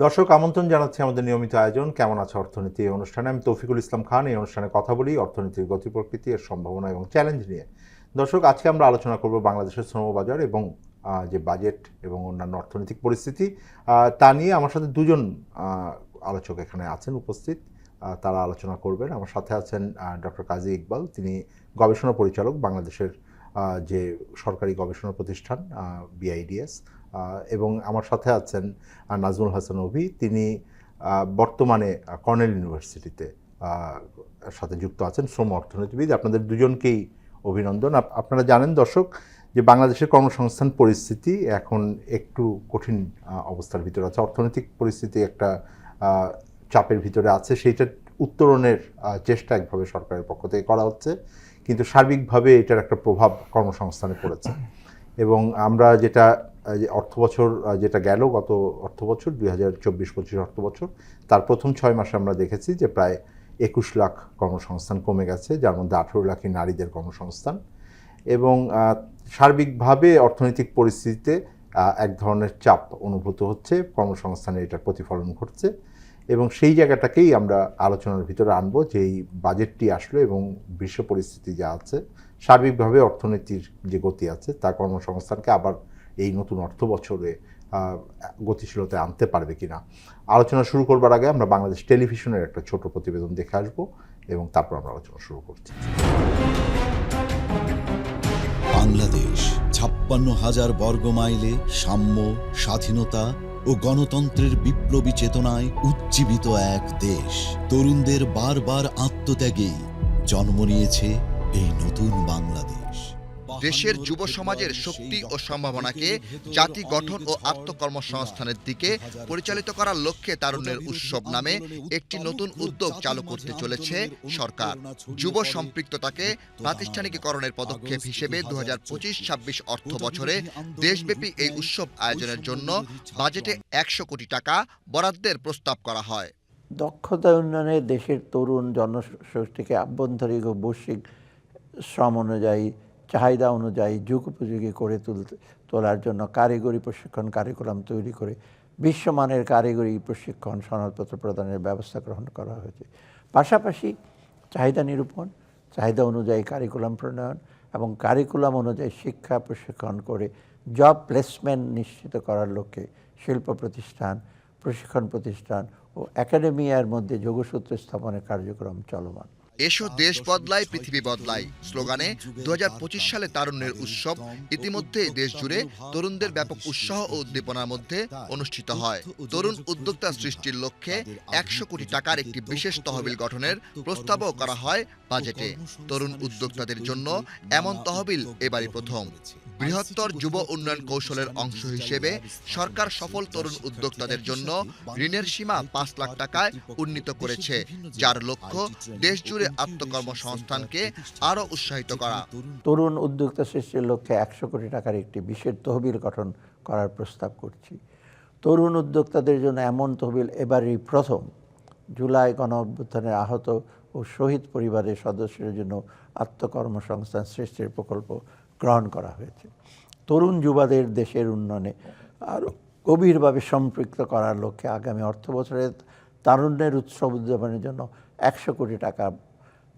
দর্শক আমন্ত্রণ জানাচ্ছি আমাদের নিয়মিত আয়োজন কেমন আছে অর্থনীতি এই অনুষ্ঠানে। আমি তৌফিকুল ইসলাম খান। এই অনুষ্ঠানে কথা বলি অর্থনীতির গতি প্রকৃতি, এর সম্ভাবনা এবং চ্যালেঞ্জ নিয়ে। দর্শক, আজকে আমরা আলোচনা করব বাংলাদেশের শ্রমবাজার এবং যে বাজেট এবং অন্যান্য অর্থনৈতিক পরিস্থিতি তা নিয়ে। আমার সাথে দুজন আলোচক এখানে আছেন উপস্থিত, তারা আলোচনা করবেন। আমার সাথে আছেন ডক্টর কাজী ইকবাল, তিনি গবেষণা পরিচালক বাংলাদেশের যে সরকারি গবেষণা প্রতিষ্ঠান বিআইডিএস, এবং আমার সাথে আছেন নাজমুল হাসান অভি, তিনি বর্তমানে কর্নেল ইউনিভার্সিটিতে সাথে যুক্ত আছেন, শ্রম অর্থনীতিবিদ। আপনাদের দুজনকেই অভিনন্দন। আপনারা জানেন দর্শক যে বাংলাদেশের কর্মসংস্থান পরিস্থিতি এখন একটু কঠিন অবস্থার ভিতরে আছে, অর্থনৈতিক পরিস্থিতি একটা চাপের ভিতরে আছে। সেইটার উত্তরণের চেষ্টা একভাবে সরকারের পক্ষ থেকে করা হচ্ছে, কিন্তু সার্বিকভাবে এটার একটা প্রভাব কর্মসংস্থানে পড়েছে। এবং আমরা যেটা অর্থবছর যেটা গেল, গত অর্থবছর 2024-25 অর্থবছর, তার প্রথম 6 মাসে আমরা দেখেছি যে প্রায় 21 লাখ কর্মসংস্থান কমে গেছে, যার মধ্যে 18 লাখই নারীদের কর্মসংস্থান। এবং সার্বিকভাবে অর্থনৈতিক পরিস্থিতিতে এক ধরনের চাপ অনুভূত হচ্ছে, কর্মসংস্থানে এটার প্রতিফলন ঘটছে। এবং সেই জায়গাটাকেই আমরা আলোচনার ভিতরে আনবো যে এই বাজেটটি আসলো এবং বিশ্ব পরিস্থিতি যা আছে, সার্বিকভাবে অর্থনীতির যে গতি আছে তা কর্মসংস্থানকে আবার এই নতুন অর্থ বছরে গতিশীলতায় আনতে পারবে কিনা। আলোচনা শুরু করবার আগে আমরা বাংলাদেশ টেলিভিশনের একটা ছোট প্রতিবেদন দেখে আসবো এবং তারপর আমরা আলোচনা শুরু করছি। বাংলাদেশ 56,000 বর্গ মাইলে সাম্য, স্বাধীনতা ও গণতন্ত্রের বিপ্লবী চেতনায় উজ্জীবিত এক দেশ। তরুণদের বারবার আত্মত্যাগেই জন্ম নিয়েছে এই নতুন বাংলাদেশ। দেশের যুব সমাজের শক্তি ও সম্ভাবনাকে জাতি গঠন ও আত্মকর্মসংস্থানের দিকে পরিচালিত করার লক্ষ্যে তারুণ্যের উৎসব নামে একটি নতুন উদ্যোগ চালু করতে চলেছে সরকার। যুব সম্পৃক্ততাকে প্রাতিষ্ঠানিকীকরণের পদক্ষেপ হিসেবে 2025-26 অর্থ বছরে দেশব্যাপী এই উৎসব আয়োজনের জন্য বাজেটে 100 কোটি টাকা বরাদ্দের প্রস্তাব করা হয়। দক্ষতা উন্নয়নে দেশের তরুণ জনশক্তিকে আভ্যন্তরীণ ও বৈশ্বিক শ্রম অনুযায়ী, চাহিদা অনুযায়ী যুগোপযোগী করে তোলার জন্য কারিগরি প্রশিক্ষণ কারিকুলাম তৈরি করে বিশ্বমানের কারিগরি প্রশিক্ষণ সনদপত্র প্রদানের ব্যবস্থা গ্রহণ করা হয়েছে। পাশাপাশি চাহিদা নিরূপণ, চাহিদা অনুযায়ী কারিকুলাম প্রণয়ন এবং কারিকুলাম অনুযায়ী শিক্ষা প্রশিক্ষণ করে জব প্লেসমেন্ট নিশ্চিত করার লক্ষ্যে শিল্প প্রতিষ্ঠান, প্রশিক্ষণ প্রতিষ্ঠান ও একাডেমিয়ার মধ্যে যোগসূত্র স্থাপনের কার্যক্রম চলমান। এসো দেশ বদলায় পৃথিবী বদলায় স্লোগানে 2025 সালে তারুণ্যের উৎসব ইতিমধ্যেই দেশ জুড়ে তরুণদের ব্যাপক উৎসাহ ও উদ্দীপনার মধ্যে অনুষ্ঠিত হয়। তরুণ উদ্যোক্তা সৃষ্টির লক্ষ্যে 100 কোটি টাকার একটি বিশেষ তহবিল গঠনের প্রস্তাবও করা হয় বাজেটে। তরুণ উদ্যোক্তাদের জন্য এমন তহবিল এবারই প্রথম। বৃহত্তর যুব উন্নয়ন কৌশলের অংশ হিসেবে সরকার সফল তরুণ উদ্যোক্তাদের জন্য ঋণের সীমা 5 লাখ টাকায় উন্নীত করেছে, যার লক্ষ্য দেশ জুড়ে আত্মকর্মসংস্থানকে আরও উৎসাহিত করা। তরুণ উদ্যোক্তা সৃষ্টির লক্ষ্যে 100 কোটি টাকার একটি বিশেষ তহবিল গঠন করার প্রস্তাব করছি। তরুণ উদ্যোক্তাদের জন্য এমন তহবিল এবারই প্রথম। জুলাই গণঅভ্যুত্থানের আহত ও শহীদ পরিবারের সদস্যদের জন্য আত্মকর্মসংস্থান সৃষ্টির প্রকল্প গ্রহণ করা হয়েছে। তরুণ যুবাদের দেশের উন্নয়নে আরও গভীরভাবে সম্পৃক্ত করার লক্ষ্যে আগামী অর্থ বছরে তারুণ্যের উৎসব উদযাপনের জন্য 100 কোটি টাকা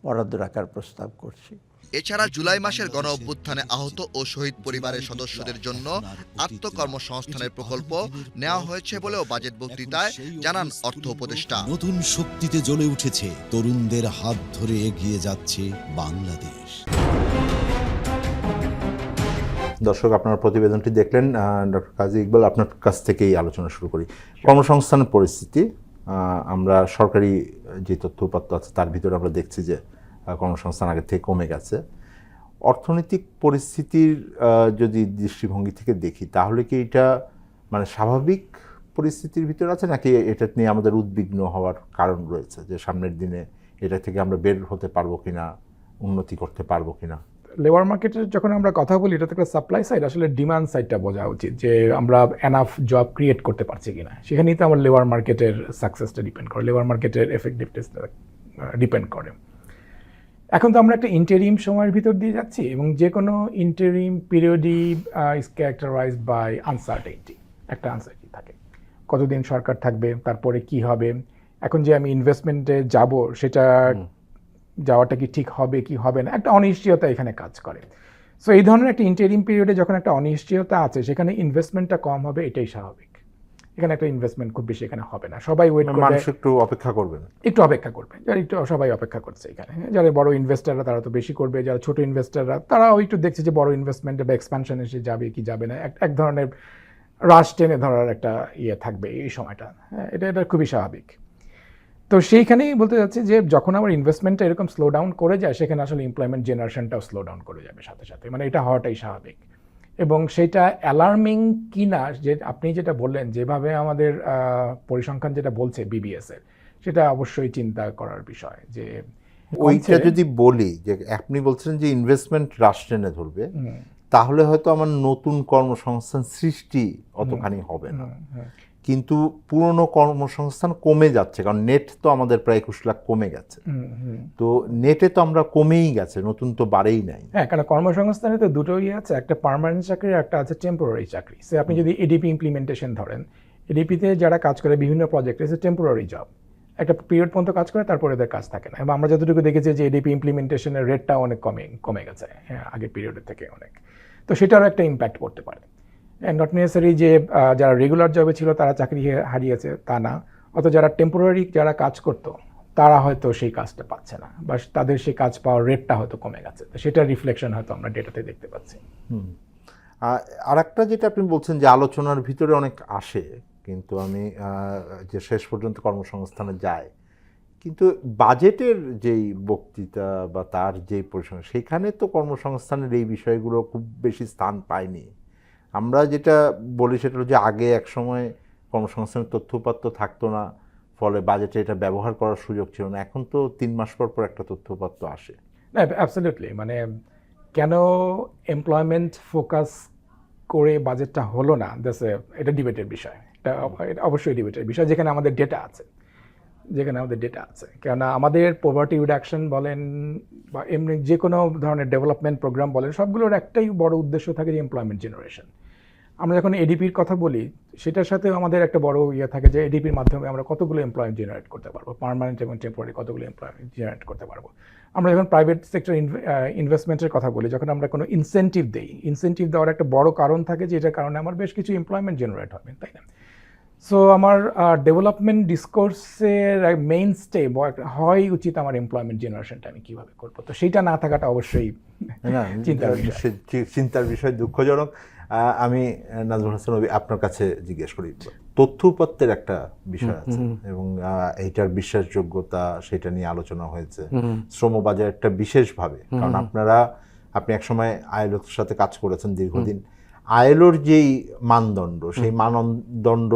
বরাদ্দ রাখার প্রস্তাব করছি। এছাড়া জুলাই মাসের গণঅভ্যুত্থানে আহত ও শহীদ পরিবারের সদস্যদের জন্য আত্মকর্মসংস্থানের প্রকল্প নেওয়া হয়েছে বলেও বাজেট বক্তৃতায় জানান অর্থ উপদেষ্টা। নতুন শক্তিতে জ্বলে উঠেছে, তরুণদের হাত ধরে এগিয়ে যাচ্ছে বাংলাদেশ। দর্শক, আপনার প্রতিবেদনটি দেখলেন। ডক্টর কাজী ইকবাল, আপনার কাছ থেকেই আলোচনা শুরু করি। কর্মসংস্থানের পরিস্থিতি, আমরা সরকারি যে তথ্য উপাত্ত আছে তার ভিতরে আমরা দেখছি যে কর্মসংস্থান আগের থেকে কমে গেছে। অর্থনৈতিক পরিস্থিতির যদি দৃষ্টিভঙ্গি থেকে দেখি, তাহলে কি এটা মানে স্বাভাবিক পরিস্থিতির ভিতরে আছে, নাকি এটা নিয়ে আমাদের উদ্বিগ্ন হওয়ার কারণ রয়েছে যে সামনের দিনে এটা থেকে আমরা বের হতে পারবো কিনা, উন্নতি করতে পারবো কিনা? লেবার মার্কেটের যখন আমরা কথা বলি, এটা তো একটা সাপ্লাই সাইড, আসলে ডিমান্ড সাইডটা বোঝা উচিত যে আমরা এনাফ জব ক্রিয়েট করতে পারছি কিনা। সেখানেই তো আমার লেবার মার্কেটের সাকসেসটা ডিপেন্ড করে, লেবার মার্কেটের এফেক্টিভনেসটা ডিপেন্ড করে। এখন তো আমরা একটা ইন্টারিম সময়ের ভিতর দিয়ে যাচ্ছি এবং যে কোনো ইন্টারিম পিরিয়ডই ইজ ক্যারেক্টারাইজড বাই আনসার্টেনিটি, একটা আনসার্টেনিটি থাকে। কতদিন সরকার থাকবে, তারপরে কি হবে, এখন যে আমি ইনভেস্টমেন্টে যাব সেটা যাওয়াটা কি ঠিক হবে কি হবে না, একটা অনিশ্চয়তা এখানে কাজ করে। সো এই ধরনের একটা ইন্টারিম পিরিয়ডে যখন একটা অনিশ্চয়তা আছে সেখানে ইনভেস্টমেন্টটা কম হবে, এটাই স্বাভাবিক। এখানে একটা ইনভেস্টমেন্ট খুব বেশি এখানে হবে না, সবাই ওয়েট করবে, মানুষ একটু অপেক্ষা করবেন, একটু অপেক্ষা করবে, যারা একটু সবাই অপেক্ষা করছে এখানে। যারা বড় ইনভেস্টাররা তারা তো বেশি করবে, যারা ছোট ইনভেস্টাররা তারাও একটু দেখছে যে বড় ইনভেস্টমেন্টে বা এক্সপানশন এসে যাবে কি যাবে না, এক ধরনের রাশ টেনে ধরার একটা ইয়ে থাকবে এই সময়টা। হ্যাঁ, এটা খুবই স্বাভাবিক। তো সেইখানেই বলতে যাচ্ছি যে যখন আমার ইনভেস্টমেন্টটা এরকম স্লো ডাউন করে যায় সেখানে আসলে এমপ্লয়মেন্ট জেনারেশনটাও স্লো ডাউন করে যাবে সাথে সাথে, মানে এটা হওয়াটাই স্বাভাবিক। এবং সেটা অ্যালার্মিং কি না, যে আপনি যেটা বললেন যেভাবে আমাদের পরিসংখ্যান যেটা বলছে বিবিএস এর, সেটা অবশ্যই চিন্তা করার বিষয়। যে ওইটা যদি বলি যে আপনি বলছেন যে ইনভেস্টমেন্ট রাশ টেনে ধরবে, তাহলে হয়তো আমার নতুন কর্মসংস্থান সৃষ্টি অতখানি হবে না, কিন্তু পুরনো কর্মসংস্থান কমে যাচ্ছে, কারণ নেট তো আমাদের প্রায় 21 লাখ কমে গেছে। তো নেটে তো আমরা কমেই গেছে, নতুন তো বাড়েই নাই। হ্যাঁ, কারণ কর্মসংস্থানে তো দুটোই আছে, একটা পার্মানেন্ট চাকরি, একটা আছে টেম্পোরারি চাকরি। সে আপনি যদি এডিপি ইমপ্লিমেন্টেশন ধরেন, এডিপিতে যারা কাজ করে বিভিন্ন প্রজেক্টে, সে টেম্পোরারি জব, একটা পিরিয়ড পর্যন্ত কাজ করে, তারপরে এদের কাজ থাকে না। এবং আমরা যতটুকু দেখেছি যে এডিপি ইমপ্লিমেন্টেশনের রেটটা অনেক কমে গেছে, হ্যাঁ, আগের পিরিয়ডের থেকে অনেক। তো সেটারও একটা ইম্প্যাক্ট পড়তে পারে। নট নেসেসারি যে যারা রেগুলার জবে ছিল তারা চাকরি হারিয়েছে তা না, অত যারা টেম্পোরারি যারা কাজ করতো তারা হয়তো সেই কাজটা পাচ্ছে না, বা তাদের সেই কাজ পাওয়ার রেটটা হয়তো কমে গেছে। তো সেটার রিফ্লেকশন হয়তো আমরা ডেটাতে দেখতে পাচ্ছি। আর একটা যেটা আপনি বলছেন যে আলোচনার ভিতরে অনেক আসে, কিন্তু আমি যে শেষ পর্যন্ত কর্মসংস্থানে যায়, কিন্তু বাজেটের যেই বক্তৃতা বা তার যেই পরিসংখ্যান, সেখানে তো কর্মসংস্থানের এই বিষয়গুলো খুব বেশি স্থান পায়নি। আমরা যেটা বলি সেটা হলো যে আগে এক সময় কর্মসংস্থানের তথ্যউপাত্ত থাকতো না, ফলে বাজেটে এটা ব্যবহার করার সুযোগ ছিল না। এখন তো 3 মাস পর পর একটা তথ্যউপাত্ত আসে। না, অ্যাবসলিউটলি, মানে কেন এমপ্লয়মেন্ট ফোকাস করে বাজেটটা হলো না, এটা ডিবেটের বিষয়। এটা অবশ্যই ডিবেটের বিষয়, যেখানে আমাদের ডেটা আছে, কেননা আমাদের পভার্টি রিডাকশন বলেন বা এমনি যে কোনো ধরনের ডেভেলপমেন্ট প্রোগ্রাম বলেন, সবগুলোর একটাই বড় উদ্দেশ্য থাকে যে এমপ্লয়মেন্ট জেনারেশন। আমরা যখন এডিপির কথা বলি সেটার সাথে আমাদের একটা বড় ইয়ে থাকে যে এডিপির মাধ্যমে আমরা কতগুলো এমপ্লয়মেন্ট জেনারেট করতে পারবো, পার্মানেন্ট এবং টেম্পোরারি কতগুলো এমপ্লয়মেন্ট জেনারেট করতে পারবো। আমরা যখন প্রাইভেট সেক্টর ইনভেস্টমেন্টের কথা বলি, যখন আমরা কোনো ইনসেন্টিভ দিই, ইনসেন্টিভ দেওয়ার একটা বড় কারণ থাকে যে এটার কারণে আমার বেশ কিছু এমপ্লয়মেন্ট জেনারেট হবে, তাই না? সো আমার ডেভেলপমেন্ট ডিসকোর্সের মেইন স্টে হয় উচিত আমার এমপ্লয়মেন্ট জেনারেশনটা আমি কীভাবে করবো। তো সেইটা না থাকাটা অবশ্যই চিন্তার বিষয়, দুঃখজনক। আমি নাজমুল হাসান আপনার কাছে জিজ্ঞেস করি, তথ্য উপাত্তের একটা বিষয় আছে এবং এইটার বিশ্বাসযোগ্যতা, সেটা নিয়ে আলোচনা হয়েছে শ্রমবাজার একটা বিশেষভাবে, কারণ আপনি একসময় আইএলওর সাথে কাজ করেছেন দীর্ঘদিন। আইএলওর যেই মানদণ্ড, সেই মানদণ্ড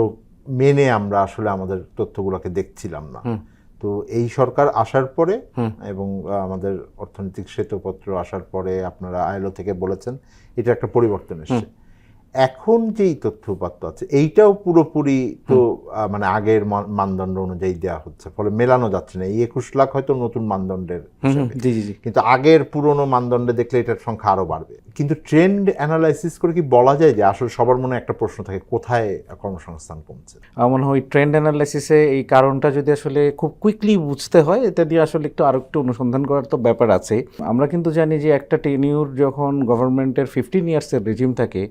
মেনে আমরা আসলে আমাদের তথ্যগুলোকে দেখছিলাম না। তো এই সরকার আসার পরে এবং আমাদের অর্থনৈতিক শ্বেতপত্র আসার পরে আপনারা আইএলও থেকে বলেছেন এটা একটা পরিবর্তন এসেছে। এখন যেই তথ্য উপাত্ত আছে এইটাও পুরোপুরি তো মানে আগের মানদণ্ড অনুযায়ী দেওয়া হচ্ছে, ফলে মেলানো যাচ্ছে না। এই 21 লাখ হয়তো নতুন মানদণ্ডের, কিন্তু আগের পুরনো মানদণ্ডে দেখলে এটার সংখ্যা আরো বাড়বে। কিন্তু ট্রেন্ড অ্যানালাইসিস করে কি বলা যায় যে আসলে সবার মনে একটা প্রশ্ন থাকে, কোথায় কর্মসংস্থান কমছে? আমার মনে হয় ট্রেন্ড অ্যানালাইসিসে এই কারণটা যদি আসলে খুব কুইকলি বুঝতে হয়, এটা দিয়ে আসলে আরেকটু অনুসন্ধান করার তো ব্যাপার আছে। আমরা কিন্তু জানি যে একটা টেনিউর যখন গভর্নমেন্টের 15 ইয়ার্সের রেজিম থাকে,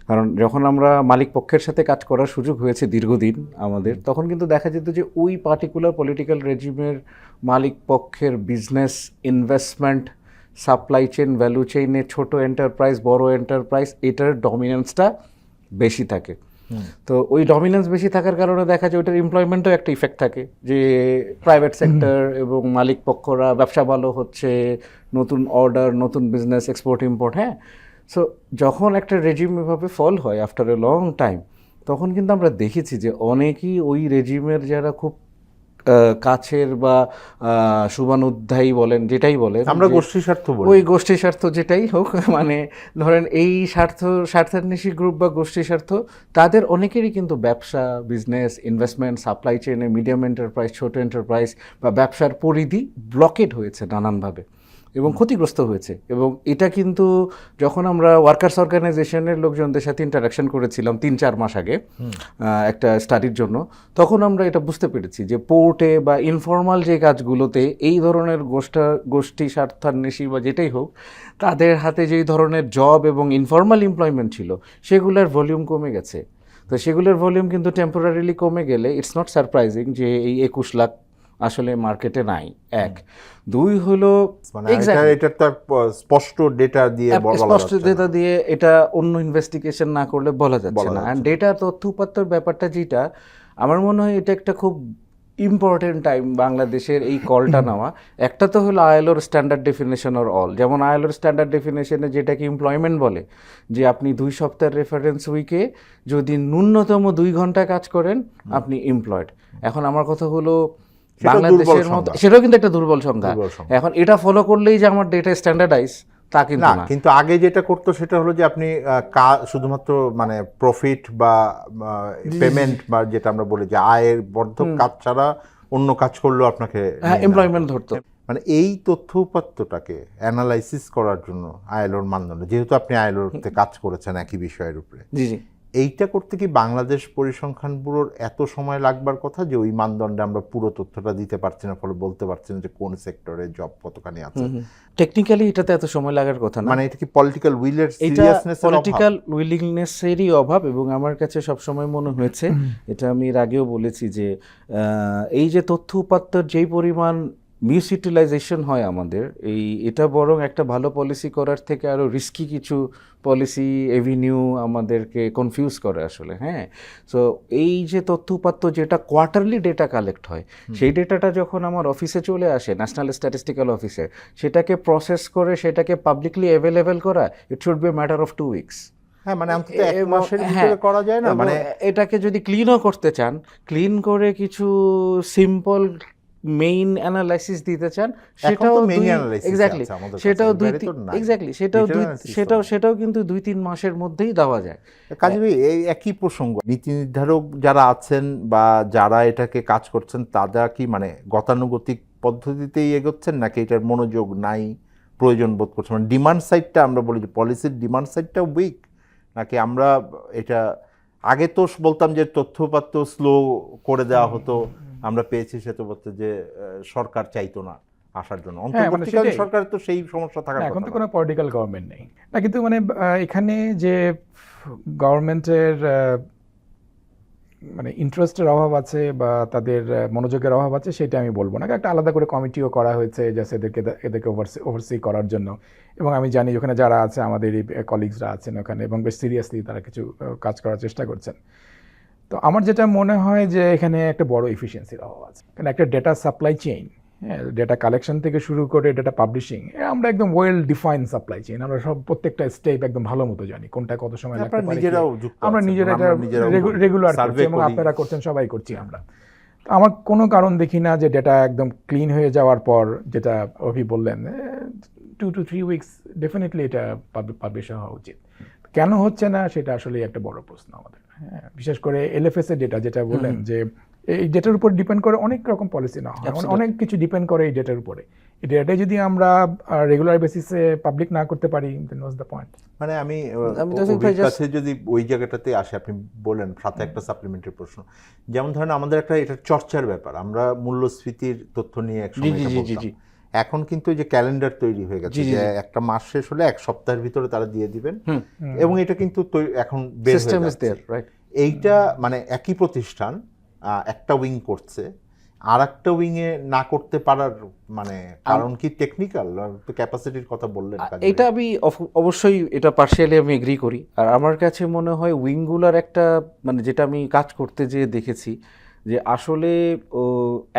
কারণ যখন আমরা মালিক পক্ষের সাথে কাজ করার সুযোগ হয়েছে দীর্ঘদিন আমাদের, তখন কিন্তু দেখা যেত যে ওই পার্টিকুলার পলিটিক্যাল রেজিমের মালিক পক্ষের business, investment, supply chain, value চেইনে ছোট এন্টারপ্রাইজ, বড় এন্টারপ্রাইজ, এটার ডমিনেন্সটা বেশি থাকে। তো ওই ডমিনেন্স বেশি থাকার কারণে দেখা যায় ওইটার এমপ্লয়মেন্টও একটা ইফেক্ট থাকে, যে প্রাইভেট সেক্টর এবং মালিক পক্ষরা ব্যবসা ভালো হচ্ছে, নতুন অর্ডার, নতুন বিজনেস, এক্সপোর্ট ইম্পোর্ট। হ্যাঁ, সো যখন একটা রেজিম এভাবে ফল হয় আফটার এ লং টাইম, তখন কিন্তু আমরা দেখেছি যে অনেকেই ওই রেজিমের যারা খুব কাছের বা শুভানুধ্যায়ী বলেন, যেটাই বলেন, আমরা গোষ্ঠী স্বার্থ বলি, ওই গোষ্ঠী স্বার্থ যেটাই হোক, মানে ধরেন এই স্বার্থান্বেষী গ্রুপ বা গোষ্ঠী স্বার্থ, তাদের অনেকেরই কিন্তু ব্যবসা, বিজনেস, ইনভেস্টমেন্ট, সাপ্লাই চেইনে, মিডিয়াম এন্টারপ্রাইজ, ছোট এন্টারপ্রাইজ বা ব্যবসার পরিধি ব্লকেড হয়েছে নানানভাবে। এবং ক্ষতিগ্রস্ত হয়েছে। এবং এটা কিন্তু যখন আমরা ওয়ার্কার্স অর্গানাইজেশনের লোকজনদের সাথে ইন্টারাকশন করেছিলাম 3-4 মাস আগে একটা স্টাডির জন্য, তখন আমরা এটা বুঝতে পেরেছি যে পোর্টে বা ইনফর্মাল যে কাজগুলোতে এই ধরনের গোষ্ঠী স্বার্থান্বেষী বা যেটাই হোক, তাদের হাতে যেই ধরনের জব এবং ইনফর্মাল এমপ্লয়মেন্ট ছিল সেগুলোর ভলিউম কমে গেছে। তো সেগুলোর ভলিউম কিন্তু টেম্পোরারিলি কমে গেলে ইটস নট সারপ্রাইজিং যে এই 21 লাখ আসলে মার্কেটে নাই। 1, 2 হলো মানে Exactly. এটা তো স্পষ্ট ডেটা দিয়ে বলা স্পষ্ট যাচ্ছে না। ডেটা দিয়ে এটা অন্য ইনভেস্টিগেশন না করলে বলা যাচ্ছে না। অ্যান্ড ডেটা তথ্যপাত্রের ব্যাপারটা যেটা আমার মনে হয় এটা একটা খুব ইম্পর্টেন্ট টাইম বাংলাদেশের এই কলটা নেওয়া। একটা তো হলো আইএলওর স্ট্যান্ডার্ড ডেফিনেশন অর অল, যেমন আইএলওর স্ট্যান্ডার্ড ডেফিনেশনে যেটাকে এমপ্লয়মেন্ট বলে, যে আপনি 2 সপ্তাহের রেফারেন্স উইকে যদি ন্যূনতম 2 ঘন্টা কাজ করেন আপনি এমপ্লয়েড। এখন আমার কথা হলো সেটা বাংলাদেশের দুর্বল মতো সংজ্ঞা। সেটাও কিন্তু একটা দুর্বল সংখ্যা। দুর্বল সংজ্ঞা। এখন এটা ফলো করলেই যে আমার ডেটা স্ট্যান্ডার্ডাইজ তা কিন্তু না, না। কিন্তু আগে যেটা করতো সেটা হলো যে আপনি শুধুমাত্র মানে প্রফিট বা পেমেন্ট বা যেটা আমরা বলি যে আয়ের বর্ধক কাজ ছাড়া অন্য কাজ করলেও আপনাকে হ্যাঁ, এমপ্লয়মেন্ট ধরতো। মানে এই তথ্য উপাত্তটাকে অ্যানালাইসিস করার জন্য আইএলওর মানদণ্ড, যেহেতু আপনি আইএলওতে কাজ করেছেন একই বিষয়ের উপরে, জি জি। এইটা করতে কি বাংলাদেশ পরিসংখ্যান ব্যুরোর এত সময় লাগবার কথা যে ওই মানদণ্ডে আমরা পুরো তথ্যটা দিতে পারছি না, ফলে বলতে পারছি না যে কোন সেক্টরে জব কতখানি আছে? টেকনিক্যালি এটাতে এত সময় লাগার কথা না। মানে এটা কি পলিটিক্যাল উইলের এটা সিরিয়াসনেস পলিটিক্যাল উইলিংনেসেরই অভাব। এবং আমার কাছে সবসময় মনে হয়েছে, এটা আমি এর আগেও বলেছি, যে এই যে তথ্য উপাত্তর যেই পরিমাণ মিসইউটিলাইজেশন হয় আমাদের, এটা বরং একটা ভালো পলিসি করার থেকে আরও রিস্কি কিছু পলিসি এভিনিউ আমাদেরকে কনফিউজ করে আসলে। হ্যাঁ, সো এই যে তথ্য উপাত্ত যেটা কোয়ার্টারলি ডেটা কালেক্ট হয়, সেই ডেটাটা যখন আমার অফিসে চলে আসে, ন্যাশনাল স্ট্যাটিস্টিক্যাল অফিসে, সেটাকে প্রসেস করে সেটাকে পাবলিকলি অ্যাভেলেবেল করা, it should be matter of 2 weeks. হ্যাঁ, মানে অন্তত এক মাসের ভিতরে করা যায় না? মানে এটাকে যদি ক্লিনও করতে চান, ক্লিন করে কিছু সিম্পল মেইন অ্যানালাইসিস দিতে চান, সেটাও এক্স্যাক্টলি সেটাও কিন্তু 2-3 মাসের মধ্যেই দেওয়া যায়। কাজে এই একই প্রসঙ্গ, নীতি নির্ধারক যারা আছেন বা যারা এটাকে কাজ করছেন, তারা কি মানে গতানুগতিক পদ্ধতিতেই এগোচ্ছেন, নাকি এটার মনোযোগ নাই, প্রয়োজন বোধ করছেন? মানে ডিমান্ড সাইডটা আমরা বলি যে পলিসির ডিমান্ড সাইডটা উইক, নাকি আমরা এটা আগে তো বলতাম যে তথ্যপাত্র স্লো করে দেওয়া হতো, আমরা পেয়েছি সে তো বলতে যে সরকার চাইতো না আসার জন্য, অন্তর্বর্তীকালীন সরকার তো সেই সমস্যা থাকার কথা। এখন তো কোনো পলিটিক্যাল গভর্নমেন্ট নেই না, কিন্তু মানে এখানে যে গভর্নমেন্টের মানে ইন্টারেস্টের অভাব আছে বা তাদের মনোযোগের অভাব আছে সেটা আমি বলবো না। একটা আলাদা করে কমিটিও করা হয়েছে জাস্ট এদেরকে ওভারসি করার জন্য। এবং আমি জানি ওখানে যারা আছে আমাদের কলিগসরা আছেন ওখানে, এবং বেশ সিরিয়াসলি তারা কিছু কাজ করার চেষ্টা করছেন। তো আমার যেটা মনে হয় যে এখানে একটা বড় এফিসিয়েন্সির অভাব আছে, কারণ একটা ডেটা সাপ্লাই চেইন, হ্যাঁ, ডেটা কালেকশন থেকে শুরু করে ডেটা পাবলিশিং, আমরা একদম ওয়েল ডিফাইন সাপ্লাই চেইন, আমরা সব প্রত্যেকটা স্টেপ একদম ভালো মতো জানি, কোনটা কত সময় লাগতে পারে। আমরা নিজেরা এটা রেগুলার করছি এবং আপনারা করছেন, সবাই করছি আমরা। আমার কোনো কারণ দেখি না যে ডেটা একদম ক্লিন হয়ে যাওয়ার পর, যেটা অভি বললেন 2 to 3 উইকস ডেফিনেটলি এটা পাবলিশ হওয়া উচিত। কেন হচ্ছে না সেটা আসলে একটা বড় প্রশ্ন আমাদের। হ্যাঁ, বিশেষ করে এলএফএস এর ডেটা যেটা বললেন, যে এই ডেটার উপর ডিপেন্ড করে অনেক রকম পলিসি না হয়, অনেক কিছু ডিপেন্ড করে এই ডেটার উপরে। এই ডেটা যদি আমরা রেগুলার বেসিসে পাবলিক না করতে পারি, দেন হোয়াটস দ্য পয়েন্ট? মানে আমি কাছে যদি ওই জায়গাটাতে আসে, আপনি বলেন সাথে একটা সাপ্লিমেন্টারি প্রশ্ন, যেমন ধরেন আমাদের একটা এটা চর্চার ব্যাপার, আমরা মূল্যস্ফীতির তথ্য নিয়ে একসময় বলতাম, এখন কিন্তু যে ক্যালেন্ডার তৈরি হয়ে গেছে যে একটা মাস শেষ হলে 1 সপ্তাহের ভিতরে তারা দিয়ে দিবেন, এবং এটা কিন্তু এখন বের হয়ে যাচ্ছে। এইটা মানে একই প্রতিষ্ঠান একটা উইং করছে, আর একটা উইংয়ে না করতে পারার মানে কারণ কি টেকনিক্যাল? তো ক্যাপাসিটির কথা বললেন, এটা আমি অবশ্যই এটা পার্শিয়ালি আমি এগ্রি করি। আর আমার কাছে মনে হয় উইংগুলার একটা মানে যেটা আমি কাজ করতে যেয়ে দেখেছি, যে আসলে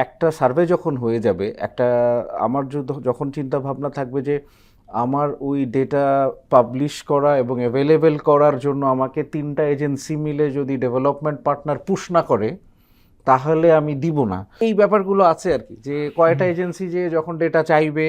একটা সার্ভে যখন হয়ে যাবে, একটা আমার যখন চিন্তা ভাবনা থাকবে যে আমার ওই ডেটা পাবলিশ করা এবং অ্যাভেলেবেল করার জন্য আমাকে 3টা এজেন্সি মিলে যদি ডেভেলপমেন্ট পার্টনার পুশ না করে, তাহলে আমি দিব না। এই ব্যাপারগুলো আছে আর কি, যে কয়টা এজেন্সি যে যখন ডেটা চাইবে,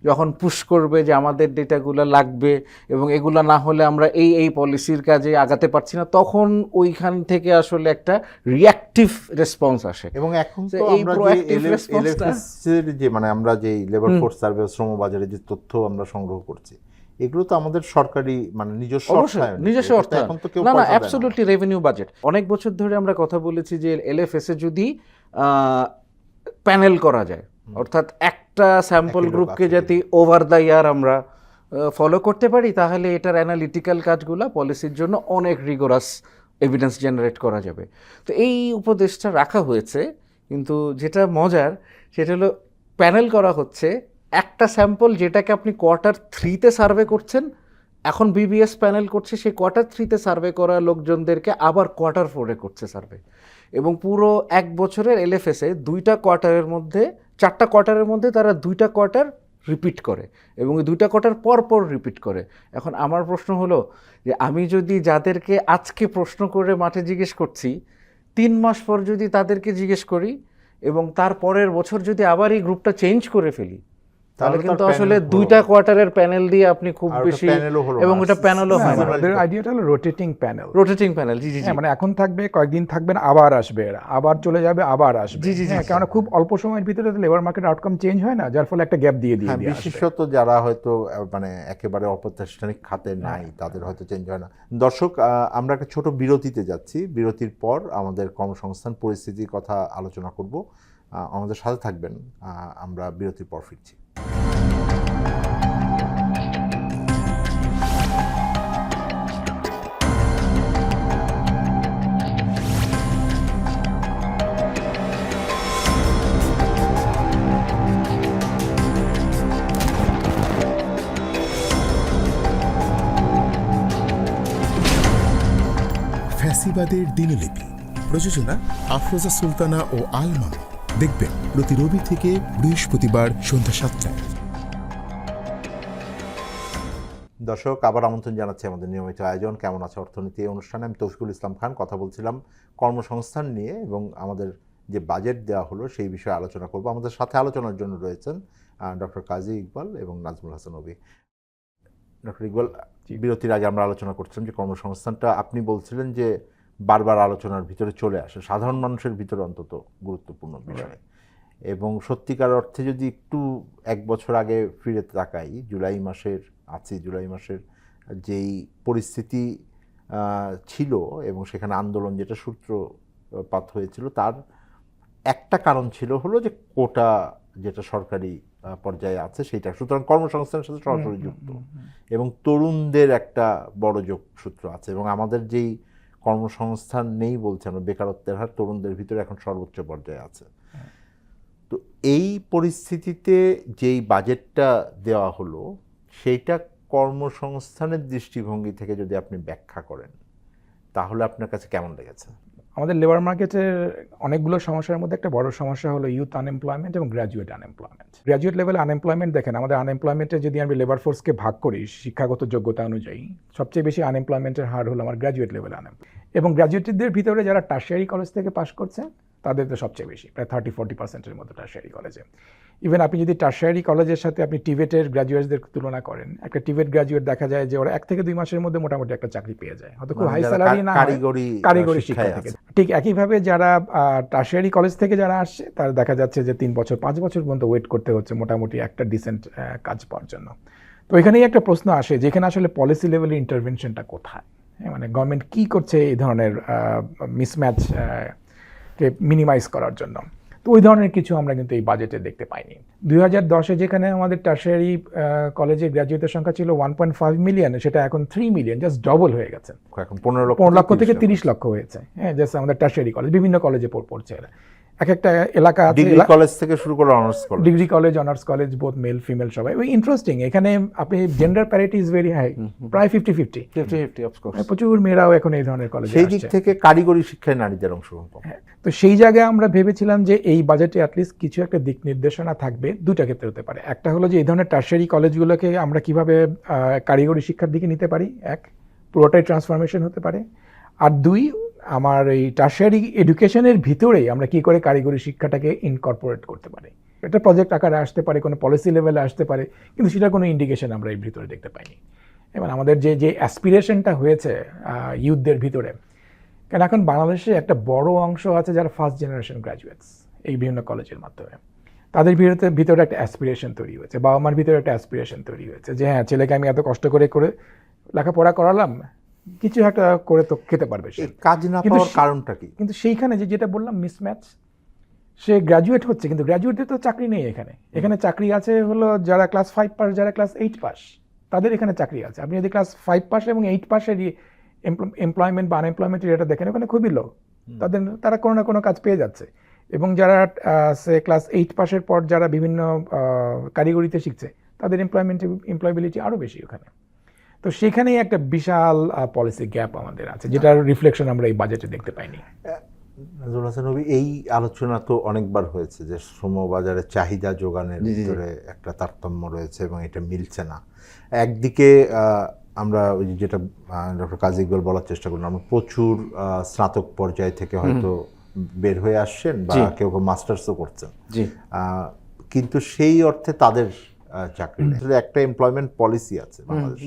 যখন পুশ করবে যে আমাদের ডেটাগুলো লাগবে এবং এগুলো না হলে আমরা এই পলিসির কাজে আগাতে পারছি না, তখন ওইখান থেকে আসলে একটা রিঅ্যাক্টিভ রেসপন্স আসে। এবং এখন তো তো এই আমরা যে proactive response-টা- LFS এর যে মানে আমরা যে লেবার ফোর্স সার্ভে শ্রম বাজারে যে তথ্য আমরা সংগ্রহ করছি, এগুলো তো আমাদের সরকারি মানে নিজস্ব অবশ্যই অর্থায়ন। নিজস্ব এটা তো অর্থায়ন, এখন তো কেউ না না পয়সা দেয় না। Absolutely revenue budget. অনেক বছর ধরে আমরা কথা বলেছি যে এলএফএস এ যদি প্যানেল করা যায়, অর্থাৎ একটা স্যাম্পল একই লোক গ্রুপকে আছে। যদি ওভার দ্য ইয়ার আমরা ফলো করতে পারি, তাহলে এটার অ্যানালিটিক্যাল কাজগুলো পলিসির জন্য অনেক রিগোরাস এভিডেন্স জেনারেট করা যাবে। তো এই উপদেশটা রাখা হয়েছে, কিন্তু যেটা মজার সেটা হলো প্যানেল করা হচ্ছে একটা স্যাম্পল যেটাকে আপনি কোয়ার্টার 3-তে সার্ভে করছেন, এখন বিবিএস প্যানেল করছে সেই কোয়ার্টার 3-তে সার্ভে করা লোকজনদেরকে আবার কোয়ার্টার 4-এ করছে সার্ভে, এবং পুরো এক বছরের এলএফএসে 2টা কোয়ার্টারের মধ্যে 4টা কোয়ার্টারের মধ্যে তারা 2টা কোয়ার্টার রিপিট করে এবং এই 2টা কোয়ার্টার পর পর রিপিট করে। এখন আমার প্রশ্ন হলো যে আমি যদি যাদেরকে আজকে প্রশ্ন করে মাঠে জিজ্ঞেস করছি, 3 মাস পর যদি তাদেরকে জিজ্ঞেস করি এবং তার পরের বছর যদি আবার এই গ্রুপটা চেঞ্জ করে ফেলি, তাহলে তাহলে কিন্তু তার আসলে panel হলো 2টা কোয়ার্টারের প্যানেল দিয়ে আপনি খুব আর ওটা বেশি, panel-ও হলো এবং না, ওটা প্যানেলও হয় না, আমাদের আইডিয়াটা হলো রোটেটিং প্যানেল। Rotating panel. জি জি জি, হ্যাঁ, মানে এখন থাকবে, কয়েকদিন থাকবেন, আবার আসবে এরা, আবার চলে যাবে, আবার আসবে। জি, জি, জি, হ্যাঁ, জি। কারণ খুব অল্প সময়ের ভিতরে লেবার মার্কেট আউটকাম চেঞ্জ হয় না, যার ফলে একটা গ্যাপ দিয়ে হ্যাঁ, দিয়ে আসবে। বিশেষত যারা হয়তো মানে একেবারে অপ্রাতিষ্ঠানিক খাতে নাই, তাদের হয়তো চেঞ্জ হয় না। দর্শক, আমরা একটা ছোট বিরতিতে যাচ্ছি। বিরতির পর আমাদের কর্মসংস্থান পরিস্থিতির কথা আলোচনা করব। আমাদের সাথে থাকবেন, আমরা বিরতির পর ফিরছি। ফ্যাসিবাদের দিনলিপি, প্রযোজনা আফরোজা সুলতানা ও আলমা। দেখবেন প্রতি রবি থেকে বৃহস্পতিবার সন্ধ্যা 7টায়। দর্শক, আবার আমন্ত্রণ জানাচ্ছি আমাদের নিয়মিত আয়োজন কেমন আছে অর্থনীতি এই অনুষ্ঠানে। আমি তৌফিকুল ইসলাম খান, কথা বলছিলাম কর্মসংস্থান নিয়ে এবং আমাদের যে বাজেট দেওয়া হলো সেই বিষয়ে আলোচনা করব। আমাদের সাথে আলোচনার জন্য রয়েছেন ডক্টর কাজী ইকবাল এবং নাজমুল হাসান অভি। ডক্টর ইকবাল, বিরতির আগে আমরা আলোচনা করছিলাম যে কর্মসংস্থানটা আপনি বলছিলেন যে বারবার আলোচনার ভিতরে চলে আসে, সাধারণ মানুষের ভিতরে অন্তত গুরুত্বপূর্ণ বিষয়। এবং সত্যিকার অর্থে যদি একটু 1 বছর আগে ফিরে তাকাই, জুলাই মাসের যেই পরিস্থিতি ছিল এবং সেখানে আন্দোলন যেটা সূত্রপাত হয়েছিল, তার একটা কারণ ছিল হলো যে কোটা যেটা সরকারি পর্যায়ে আছে সেইটা, সুতরাং কর্মসংস্থানের সাথে সরাসরি যুক্ত এবং তরুণদের একটা বড় যোগসূত্র আছে। এবং আমাদের যেই কর্মসংস্থান নেই বলছে আমরা, বেকারত্বের হার তরুণদের ভিতরে এখন সর্বোচ্চ পর্যায়ে আছে। তো এই পরিস্থিতিতে যেই বাজেটটা দেওয়া হলো সেইটা কর্মসংস্থানের দৃষ্টিভঙ্গি থেকে যদি আপনি ব্যাখ্যা করেন, তাহলে আপনার কাছে কেমন লেগেছে? আমাদের লেবার মার্কেটের অনেকগুলো সমস্যার মধ্যে একটা বড় সমস্যা হলো ইউথ আনএমপ্লয়মেন্ট এবং গ্র্যাজুয়েট আনএমপ্লয়মেন্ট। গ্র্যাজুয়েট লেভেলে আনএমপ্লয়মেন্ট দেখেন, আমাদের আনএমপ্লয়মেন্টে যদি আমি লেবার ফোর্সকে ভাগ করি শিক্ষাগত যোগ্যতা অনুযায়ী, সবচেয়ে বেশি আনএমপ্লয়মেন্টের হার হলো আমার গ্র্যাজুয়েট লেভেল আনএমপ্লয়মেন্ট। এবং গ্র্যাজুয়েটদের ভিতরে যারা টার্সিয়ারি কলেজ থেকে পাশ করছে তাদের তো সবচেয়ে বেশি, প্রায় 30-40%-এর মতো টার্সিয়ারি কলেজে। ইভেন আপনি যদি টার্সিয়ারি কলেজের সাথে আপনি টিভেটের গ্র্যাজুয়েটদের তুলনা করেন, একটা টিভেট গ্র্যাজুয়েট দেখা যায় যে ওরা 1 থেকে 2 মাসের মধ্যে মোটামুটি একটা চাকরি পেয়ে যায়, হয়তো খুব মানে হাই যারা স্যালারি না, কারিগরি শিক্ষা শিক্ষায় থেকে। আছে। ঠিক একইভাবে যারা টার্সিয়ারি কলেজ থেকে যারা আসছে তারা দেখা যাচ্ছে যে 3 বছর 5 বছর পর্যন্ত ওয়েট করতে হচ্ছে মোটামুটি একটা ডিসেন্ট কাজ পাওয়ার জন্য। তো এখানেই একটা প্রশ্ন আসে যেখানে আসলে পলিসি লেভেলের ইন্টারভেনশনটা কোথায়, মানে গভর্নমেন্ট কি করছে এই ধরনের মিসম্যাচ কে মিনিমাইজ করার জন্য। তো ওই ধরনের কিছু আমরা কিন্তু এই বাজেটে দেখতে পাইনি। 2010-এ যেখানে আমাদের টার্সিয়ারি কলেজে গ্র্যাজুয়েটের সংখ্যা ছিল 1.5 মিলিয়ন, সেটা এখন 3 মিলিয়ন, জাস্ট ডবল হয়ে গেছে। এখন 15 লক্ষ থেকে 30 লক্ষ হয়েছে। হ্যাঁ, জাস্ট আমাদের টার্সিয়ারি কলেজ, বিভিন্ন কলেজে পড়ছে এরা। এক একটা এলাকা আছে, ডিগ্রি কলেজ থেকে শুরু করে honours college, degree college, honours college, both male female সবাই। ইন্টারেস্টিং, এখানে আপনি gender parity is very high, প্রায় 50-50। 50-50 অফ কোর্স। প্রচুর মেয়েরাও এখন এই ধরনের কলেজে সেই দিক আসছে। থেকে কারিগরি শিক্ষায় নারীদের অংশগ্রহণ কম। তো সেই জায়গায় আমরা ভেবেছিলাম যে এই বাজেটে অ্যাটলিস্ট কিছু একটা দিক নির্দেশনা থাকবে। দুটা ক্ষেত্রে হতে পারে, একটা হলো যে এই ধরনের টার্সিয়ারি কলেজগুলোকে আমরা কিভাবে কারিগরি শিক্ষার দিকে নিতে পারি, এক পুরোটাই ট্রান্সফরমেশন হতে পারে। আর 2, আমার এই টার্সিয়ারি এডুকেশনের ভিতরেই আমরা কি করে কারিগরি শিক্ষাটাকে ইনকর্পোরেট করতে পারি। একটা প্রজেক্ট আকারে আসতে পারে, কোনো পলিসি লেভেলে আসতে পারে, কিন্তু সেটা কোনো ইন্ডিকেশন আমরা এর ভিতরে দেখতে পাইনি। এবং আমাদের যে অ্যাসপিরেশনটা হয়েছে ইউথদের ভিতরে, কারণ এখন বাংলাদেশে একটা বড় অংশ আছে যারা ফার্স্ট জেনারেশন গ্র্যাজুয়েটস এই বিভিন্ন কলেজের মাধ্যমে, তাদের ভিতরে একটা অ্যাসপিরেশন তৈরি হয়েছে, বাবা মার ভিতরে একটা অ্যাসপিরেশন তৈরি হয়েছে যে হ্যাঁ, ছেলেকে আমি এত কষ্ট করে লেখাপড়া করালাম, কিছু একটা করে তো খেতে পারবে সে। এই কাজ না কিন্তু পাওয়ার কারণটা কি? কিন্তু সেইখানে যেটা বললাম মিসম্যাচ, সে গ্র্যাজুয়েট হচ্ছে কিন্তু গ্র্যাজুয়েটদের তো চাকরি নেই এখানে চাকরি আছে হলো যারা ক্লাস 5 পাস, যারা ক্লাস 8 পাস, তাদের এখানে চাকরি আছে। আপনি যদি ক্লাস 5 পাস এবং 8 পাসের এমপ্লয়মেন্ট বা আনএমপ্লয়মেন্ট রেটটা দেখেন, ওখানে খুবই লো। তারা কোনো না কোনো কাজ পেয়ে যাচ্ছে। এবং যারা সে ক্লাস 8 পাসের পর যারা বিভিন্ন কারিগরিতে শিখছে, তাদের এমপ্লয়াবিলিটি আরও বেশি ওখানে। তো সেখানেই একটা বিশাল পলিসি গ্যাপ আমাদের আছে, যেটার রিফ্লেকশন আমরা এই বাজেটে দেখতে পাইনি। নাজমুল হাসান নবী, এই আলোচনা তো অনেকবার হয়েছে যে শ্রমবাজারে চাহিদা যোগানের ভিতরে একটা তারতম্য রয়েছে এবং এটা মিলছে না। একদিকে আমরা ওই যেটা ডক্টর কাজী ইকবাল বলার চেষ্টা করলাম, আমরা প্রচুর স্নাতক পর্যায় থেকে হয়তো বের হয়ে আসছেন বা কেউ কেউ মাস্টার্সও করছেন, কিন্তু সেই অর্থে তাদের চাকরি নেই। একটা এমপ্লয়মেন্ট পলিসি আছে বাংলাদেশে,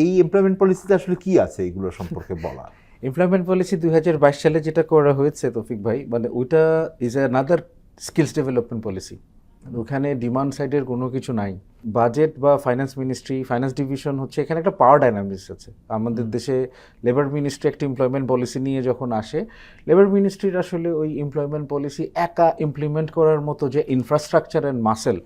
এই এমপ্লয়মেন্ট পলিসিতে আসলে কি আছে এগুলো সম্পর্কে বলা? এমপ্লয়মেন্ট পলিসি 2022 সালে যেটা করা হয়েছে তৌফিক ভাই, মানে ওইটা is another skills development policy. ওখানে ডিমান্ড সাইডের কোনো কিছু নাই। বাজেট বা ফাইন্যান্স মিনিস্ট্রি, ফাইন্যান্স ডিভিশন হচ্ছে এখানে একটা পাওয়ার ডাইনামিক্স আছে। আমাদের দেশে লেবার মিনিস্ট্রি একটা এমপ্লয়মেন্ট পলিসি নিয়ে যখন আসে, লেবার মিনিস্ট্রির আসলে ওই এমপ্লয়মেন্ট পলিসি একা ইমপ্লিমেন্ট করার মতো যে ইনফ্রাস্ট্রাকচার অ্যান্ড মাসেল,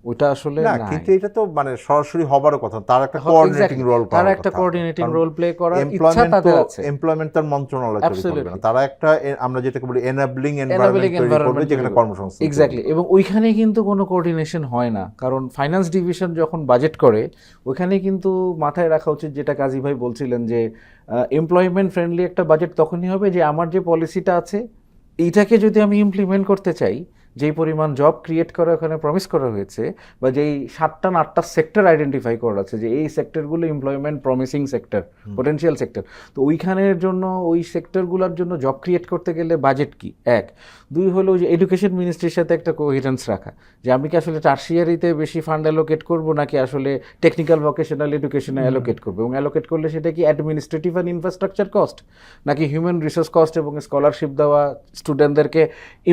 ওটা আসলে না, কিন্তু এটা তো মানে সরাসরি হবারও কথা, তার একটা কোঅর্ডিনেটিং রোল, তার একটা কোঅর্ডিনেটিং রোল প্লে করার ইচ্ছা তাদের আছে। এমপ্লয়মেন্ট তার মন্ত্রণালয় তৈরি করবে না, তারা একটা আমরা যেটাকে বলি এনাবলিং এনভায়রনমেন্ট তৈরি করবে যেখানে কর্মসংস্থান। এক্স্যাক্টলি। এবং ওইখানে কিন্তু কোনো কোঅর্ডিনেশন হয় না, কারণ ফাইন্যান্স ডিভিশন যখন বাজেট করে ওইখানে কিন্তু মাথায় রাখা উচিত, যেটা কাজী ভাই বলছিলেন, যে এমপ্লয়মেন্ট ফ্রেন্ডলি একটা বাজেট তখনই হবে যে আমার যে পলিসিটা আছে এইটাকে যদি আমি ইমপ্লিমেন্ট করতে চাই, যেই পরিমাণ জব ক্রিয়েট করা ওখানে প্রমিস করা হয়েছে, বা যেই 7টা না 8টা সেক্টর আইডেন্টিফাই করা আছে যে এই সেক্টরগুলো employment promising sector, potential sector, তো ওইখানের জন্য ওই সেক্টরগুলোর জন্য জব ক্রিয়েট করতে গেলে বাজেট কি, 1। 2 হলো যে এডুকেশন মিনিস্ট্রির সাথে একটা কোহেরেন্স রাখা, যে আমি কি আসলে টার্সিয়ারিতে বেশি ফান্ড অ্যালোকেট করব নাকি আসলে টেকনিক্যাল ভোকেশনাল এডুকেশনে অ্যালোকেট করবো, এবং অ্যালোকেট করলে সেটা কি অ্যাডমিনিস্ট্রেটিভ অ্যান্ড ইনফ্রাস্ট্রাকচার কস্ট নাকি হিউম্যান রিসোর্স কস্ট এবং স্কলারশিপ দেওয়া, স্টুডেন্টদেরকে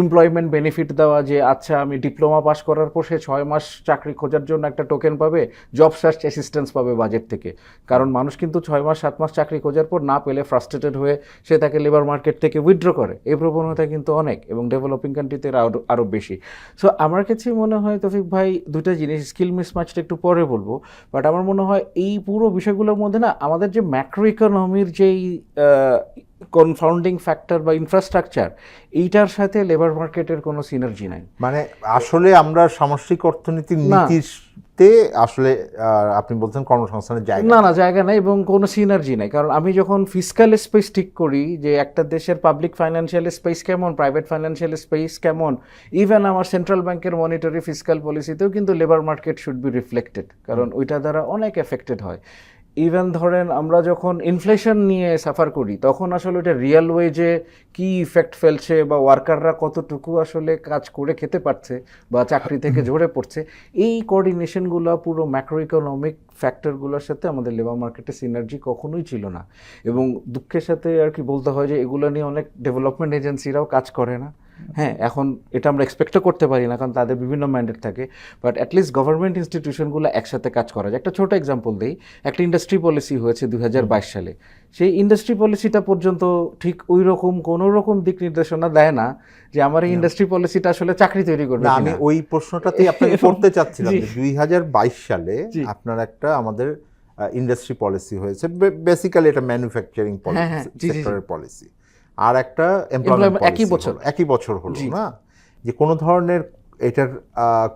এমপ্লয়মেন্ট বেনিফিট দেওয়া, যে আচ্ছা আমি ডিপ্লোমা পাস করার পর সে 6 মাস চাকরি খোঁজার জন্য একটা টোকেন পাবে, জব সার্চ অ্যাসিস্ট্যান্স পাবে বাজেট থেকে। কারণ মানুষ কিন্তু 6 মাস 7 মাস চাকরি খোঁজার পর না পেলে ফ্রাস্ট্রেটেড হয়ে সে তাকে লেবার মার্কেট থেকে উইথড্র করে। এই প্রবণতা কিন্তু অনেক, এবং ডেভেলপিং কান্ট্রিতে আরও বেশি। সো আমার কাছে মনে হয় তৌফিক ভাই, দুটো জিনিস, স্কিল মিসম্যাচটা একটু পরে বলবো, বাট আমার মনে হয় এই পুরো বিষয়গুলোর মধ্যে না আমাদের যে ম্যাক্রো ইকোনমির যেই কনফাউন্ডিং ফ্যাক্টর বা ইনফ্রাস্ট্রাকচার, এইটার সাথে লেবার মার্কেটের কোনো সিনার্জি নাই। মানে আসলে আমরা সামষ্টিক অর্থনীতির নীতিতে আসলে আপনি বলছেন কর্মসংস্থানের জায়গা না জায়গা নাই এবং কোনো সিনার্জি নাই। কারণ আমি যখন ফিসকাল স্পেস ঠিক করি যে একটা দেশের পাবলিক ফাইন্যান্সিয়াল স্পেস কেমন, প্রাইভেট ফাইন্যান্সিয়াল স্পেস কেমন, ইভেন আমার সেন্ট্রাল ব্যাংকের মনিটরি ফিসকাল পলিসিতেও কিন্তু labour market should be reflected, কারণ ওইটা দ্বারা অনেক এফেক্টেড হয়। ইভেন ধরেন আমরা যখন ইনফ্লেশন নিয়ে সাফার করি তখন আসলে ওটা রিয়েল ওয়েজে কি ইফেক্ট ফেলছে, বা ওয়ার্কাররা কতটুকু আসলে কাজ করে খেতে পারছে বা চাকরি থেকে ঝরে পড়ছে, এই কোঅর্ডিনেশনগুলো পুরো ম্যাক্রো ইকোনমিক ফ্যাক্টরগুলোর সাথে আমাদের লেবার মার্কেটে সিনার্জি কখনোই ছিল না। এবং দুঃখের সাথে আর কি বলতে হয় যে এগুলো নিয়ে অনেক ডেভেলপমেন্ট এজেন্সিরাও কাজ করে না। হ্যাঁ, এখন এটা আমরা এক্সপেক্টও করতে পারি না, কারণ তাদের বিভিন্ন ম্যান্ডেট থাকে, বাট অ্যাটলিস্ট গভর্নমেন্ট ইনস্টিটিউশনগুলো একসাথে কাজ করা যায়। একটা ছোট এক্সাম্পল দিই, একটা ইন্ডাস্ট্রি পলিসি হয়েছে 2022 সালে। সেই ইন্ডাস্ট্রি পলিসিটা পর্যন্ত ঠিক ওই রকম কোনো রকম দিক নির্দেশনা দেয় না যে আমার এই ইন্ডাস্ট্রি পলিসিটা আসলে চাকরি তৈরি করবে। আমি ওই প্রশ্নটাতেই আপনাকে করতে চাচ্ছিলাম, 2022 সালে আপনার একটা আমাদের ইন্ডাস্ট্রি পলিসি হয়েছে, বেসিক্যালি এটা ম্যানুফ্যাকচারিং সেক্টরের পলিসি, আর একটা এমপ্লয়মেন্ট একই বছর হলো না, যে কোনো ধরনের এটার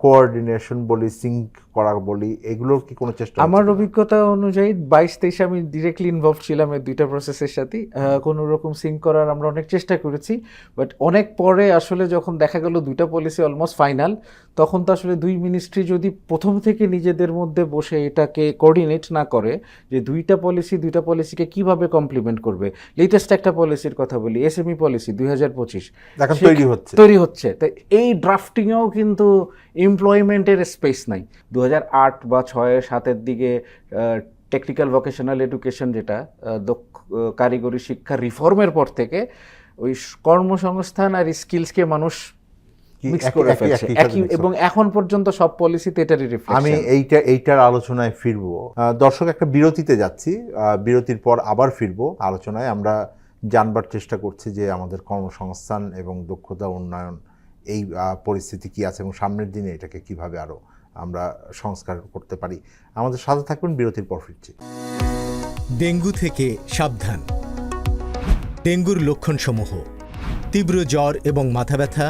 কোঅর্ডিনেশন বলি, সিঙ্ক করা বলি, এগুলোর কি কোনো চেষ্টা হচ্ছে আমার কিনা? অভিজ্ঞতা অনুযায়ী 22-23 আমি ডিরেক্টলি ইনভলভ ছিলাম এই দুইটা প্রসেসের সাথে। কোনো রকম সিঙ্ক করার আমরা অনেক চেষ্টা করেছি, বাট অনেক পরে আসলে যখন দেখা গেল দুইটা পলিসি অলমোস্ট ফাইনাল, তখন তো আসলে দুই মিনিস্ট্রি যদি প্রথম থেকে নিজেদের মধ্যে বসে এটাকে কোঅর্ডিনেট না করে যে দুইটা পলিসিকে কিভাবে কমপ্লিমেন্ট করবে। লেটেস্ট একটা পলিসির কথা বলি, এসএমই পলিসি 2025 এখন তৈরি হচ্ছে। তো এই ড্রাফটিংয়েও কিন্তু এমপ্লয়মেন্টের স্পেস নাই। 2008 বা 6-7 দিকে টেকনিক্যাল ভোকেশনাল এডুকেশন, যেটা কারিগরি শিক্ষা রিফর্মের পর থেকে ওই কর্মসংস্থান আর স্কিলসকে মানুষ মিক্স করে ফেলছে এবং এখন পর্যন্ত সব পলিসিতে এটারই আমি রিফ্লেকশন। এইটার আলোচনায় ফিরবো। দর্শক, একটা বিরতিতে যাচ্ছি, বিরতির পর আবার ফিরবো আলোচনায়। আমরা জানবার চেষ্টা করছি যে আমাদের কর্মসংস্থান এবং দক্ষতা উন্নয়ন এই পরিস্থিতি কি আছে এবং সামনের দিনে এটাকে কিভাবে আরো আমরা সংস্কার করতে পারি। আমাদের সাথে থাকবেন, বিরতির পর ফিরছি। ডেঙ্গু থেকে সাবধান। ডেঙ্গুর লক্ষণসমূহ: তীব্র জ্বর এবং মাথা ব্যথা,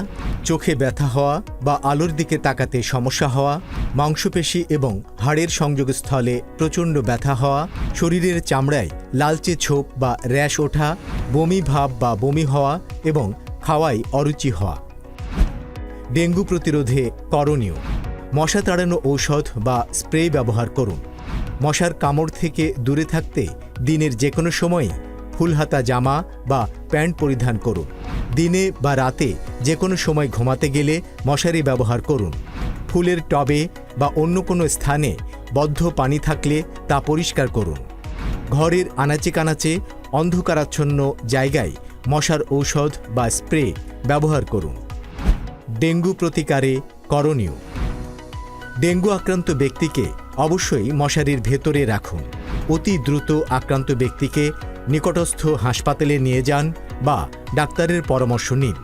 চোখে ব্যথা হওয়া বা আলোর দিকে তাকাতে সমস্যা হওয়া, মাংসপেশি এবং হাড়ের সংযোগস্থলে প্রচণ্ড ব্যথা হওয়া, শরীরের চামড়ায় লালচে ছোপ বা র্যাশ ওঠা, বমি ভাব বা বমি হওয়া এবং খাওয়ায় অরুচি হওয়া। ডেঙ্গু প্রতিরোধে করণীয়: মশা তাড়ানো ঔষধ বা স্প্রে ব্যবহার করুন। মশার কামড় থেকে দূরে থাকতে দিনের যে কোনো সময়ই ফুলহাতা জামা বা প্যান্ট পরিধান করুন। দিনে বা রাতে যে কোনো সময় ঘুমাতে গেলে মশারি ব্যবহার করুন। ফুলের টবে বা অন্য কোনো স্থানে বদ্ধ পানি থাকলে তা পরিষ্কার করুন। ঘরের আনাচে কানাচে অন্ধকারাচ্ছন্ন জায়গায় মশার ঔষধ বা স্প্রে ব্যবহার করুন। ডেঙ্গু প্রতিকারে করণীয়: ডেঙ্গু আক্রান্ত ব্যক্তিকে অবশ্যই মশারির ভেতরে রাখুন। অতি দ্রুত আক্রান্ত ব্যক্তিকে নিকটস্থ হাসপাতালে নিয়ে যান বা ডাক্তারের পরামর্শ নিন।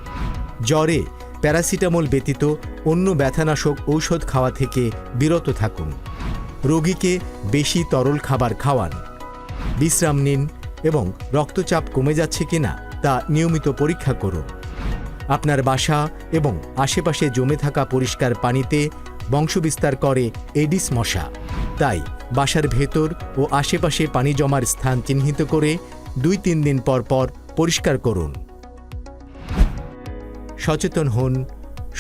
জ্বরে প্যারাসিটামল ব্যতীত অন্য ব্যথানাশক ঔষধ খাওয়া থেকে বিরত থাকুন। রোগীকে বেশি তরল খাবার খাওয়ান। বিশ্রাম নিন এবং রক্তচাপ কমে যাচ্ছে কিনা তা নিয়মিত পরীক্ষা করুন। আপনার বাসা এবং আশেপাশে জমে থাকা পরিষ্কার পানিতে বংশবিস্তার করে এডিস মশা। তাই বাসার ভেতর ও আশেপাশে পানি জমার স্থান চিহ্নিত করে 2-3 দিন পর পর পরিষ্কার করুন। সচেতন হন,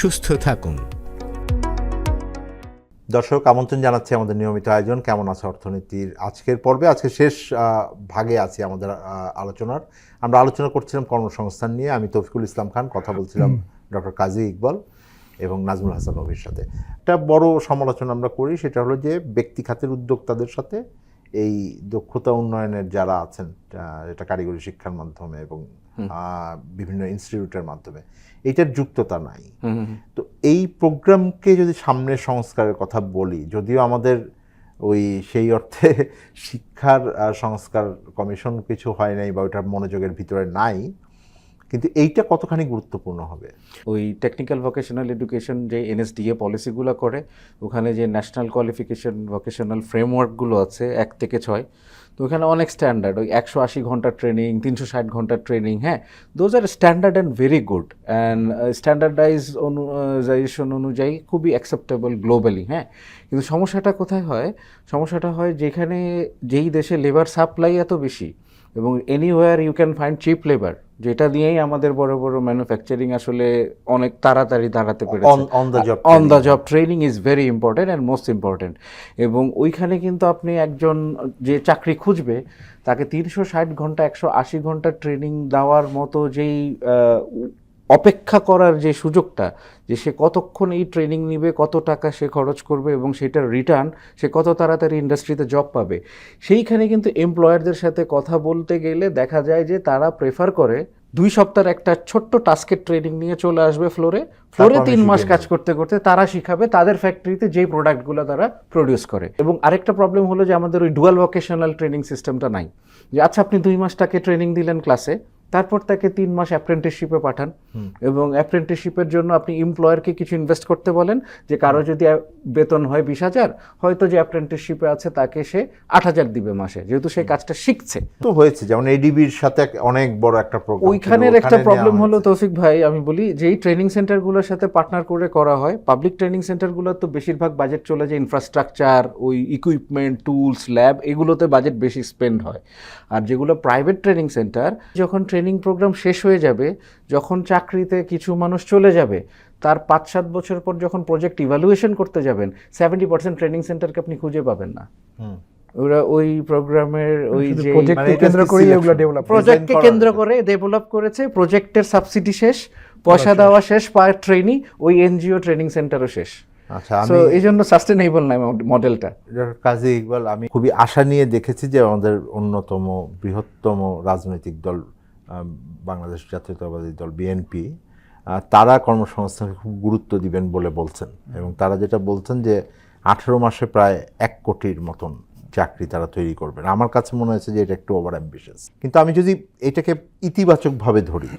সুস্থ থাকুন। দর্শক, আমন্ত্রণ জানাচ্ছি আমাদের নিয়মিত আয়োজন কেমন আছে অর্থনীতির আজকের পর্বে। আজকে শেষ ভাগে আছি আমাদের আলোচনার। আমরা আলোচনা করছিলাম কর্মসংস্থান নিয়ে। আমি তৌফিকুল ইসলাম খান, কথা বলছিলাম ডক্টর কাজী ইকবাল এবং নাজমুল হাসান নবীর সাথে। একটা বড় সমালোচনা আমরা করি, সেটা হলো যে ব্যক্তি খাতের উদ্যোক্তাদের সাথে এই দক্ষতা উন্নয়নের যারা আছেন, এটা কারিগরি শিক্ষার মাধ্যমে এবং বিভিন্ন ইনস্টিটিউটের মাধ্যমে, এইটার যুক্ততা নাই। তো এই প্রোগ্রামকে যদি সামনে সংস্কারের কথা বলি, যদিও আমাদের ওই সেই অর্থে শিক্ষার সংস্কার কমিশন কিছু হয় নাই বা ওইটার মনোযোগের ভিতরে নাই, কিন্তু এইটা কতখানি গুরুত্বপূর্ণ হবে? ওই টেকনিক্যাল ভোকেশনাল এডুকেশন যে এনএসডিএ পলিসিগুলো করে, ওখানে যে ন্যাশনাল কোয়ালিফিকেশন ভোকেশনাল ফ্রেমওয়ার্কগুলো আছে 1 থেকে 6, তো ওখানে অনেক স্ট্যান্ডার্ড, ওই 180 ঘন্টার ট্রেনিং, 360 ঘন্টার ট্রেনিং, হ্যাঁ, those are standard and very good and standardisation অনুযায়ী খুবই অ্যাকসেপ্টেবল গ্লোবালি, হ্যাঁ। কিন্তু সমস্যাটা কোথায় হয়? সমস্যাটা হয় যেখানে যেই দেশে লেবার সাপ্লাই এত বেশি এবং anywhere you can find cheap labour, যেটা দিয়েই আমাদের বড় বড় ম্যানুফ্যাকচারিং আসলে অনেক তাড়াতাড়ি দাঁড়াতে পেরেছে। On the job training is very important and most important. এবং ওইখানে কিন্তু আপনি একজন যে চাকরি খুঁজবে তাকে 360 ঘন্টা 180 ঘন্টা ট্রেনিং দেওয়ার মতো যেই অপেক্ষা করার যে সুযোগটা, যে সে কতক্ষণ এই ট্রেনিং নিবে, কত টাকা সে খরচ করবে এবং সেটার রিটার্ন সে কত তাড়াতাড়ি ইন্ডাস্ট্রিতে জব পাবে, সেইখানে কিন্তু এমপ্লয়ারদের সাথে কথা বলতে গেলে দেখা যায় যে তারা প্রেফার করে 2 সপ্তাহের একটা ছোট্ট টাস্কের ট্রেনিং নিয়ে চলে আসবে ফ্লোরে 3 মাস কাজ করতে করতে তারা শিখাবে তাদের ফ্যাক্টরিতে যেই প্রোডাক্টগুলো তারা প্রডিউস করে। এবং আরেকটা প্রবলেম হলো যে আমাদের ওই ডুয়াল ভোকেশনাল ট্রেনিং সিস্টেমটা নাই, যে আচ্ছা আপনি 2 মাস তাকে ট্রেনিং দিলেন ক্লাসে, তারপর তাকে 3 মাস অ্যাপ্রেন্টিসশিপে পাঠান এবং অ্যাপ্রেন্টিসশিপের জন্য আপনি এমপ্লয়ারকে কিছু ইনভেস্ট করতে বলেন, যে কারো যদি বেতন হয় 20,000, হয়তো যে অ্যাপ্রেন্টিসশিপে আছে তাকে সে 8,000 দিবে মাসে, যেহেতু সেই কাজটা শিখছে। তো হয়েছে যেমন এডিবির সাথে অনেক বড় একটা প্রোগ্রাম, ওইখানের একটা প্রবলেম হলো তৌফিক ভাই, আমি বলি যে এই ট্রেনিং সেন্টারগুলোর সাথে পার্টনার করে করা হয়, পাবলিক ট্রেনিং সেন্টারগুলো তো বেশিরভাগ বাজেট চলে যায় ইনফ্রাস্ট্রাকচার, ওই ইকুইপমেন্ট, টুলস, ল্যাব, এগুলোতে বাজেট বেশি স্পেন্ড হয়। আর যেগুলো প্রাইভেট ট্রেনিং সেন্টার, যখন ট্রেনিং প্রোগ্রাম শেষ হয়ে যাবে, যখন চাকরিতে কিছু মানুষ চলে যাবে, তার 5-7 বছর পর যখন প্রজেক্ট ইভ্যালুয়েশন করতে যাবেন, 70% ট্রেনিং সেন্টারকে আপনি খুঁজে পাবেন না। ওরা ওই প্রোগ্রামের ওই যে প্রজেক্টকে কেন্দ্র করে এগুলো ডেভেলপ, প্রজেক্টকে কেন্দ্র করে ডেভেলপ করেছে, প্রজেক্টের সাবসিডি শেষ, পয়সা দেওয়া শেষ, পার ট্রেনি, ওই এনজিও ট্রেনিং সেন্টারও শেষ। আচ্ছা, সো এই জন্য সাস্টেনেবল না মডেলটা। কাজী ইকবাল, আমি খুবই আশা নিয়ে দেখেছি যে আমাদের অন্যতম বৃহত্তম রাজনৈতিক দল বাংলাদেশ জাতীয়তাবাদী দল বিএনপি, তারা কর্মসংস্থানকে খুব গুরুত্ব দিবেন বলে বলছেন, এবং তারা যেটা বলছেন যে 18 মাসে প্রায় 1 কোটির মতন চাকরি তারা তৈরি করবেন। আমার কাছে মনে হয়েছে যে এটা একটু ওভার অ্যাম্বিশিয়াস, কিন্তু আমি যদি এটাকে ইতিবাচকভাবে ধরি,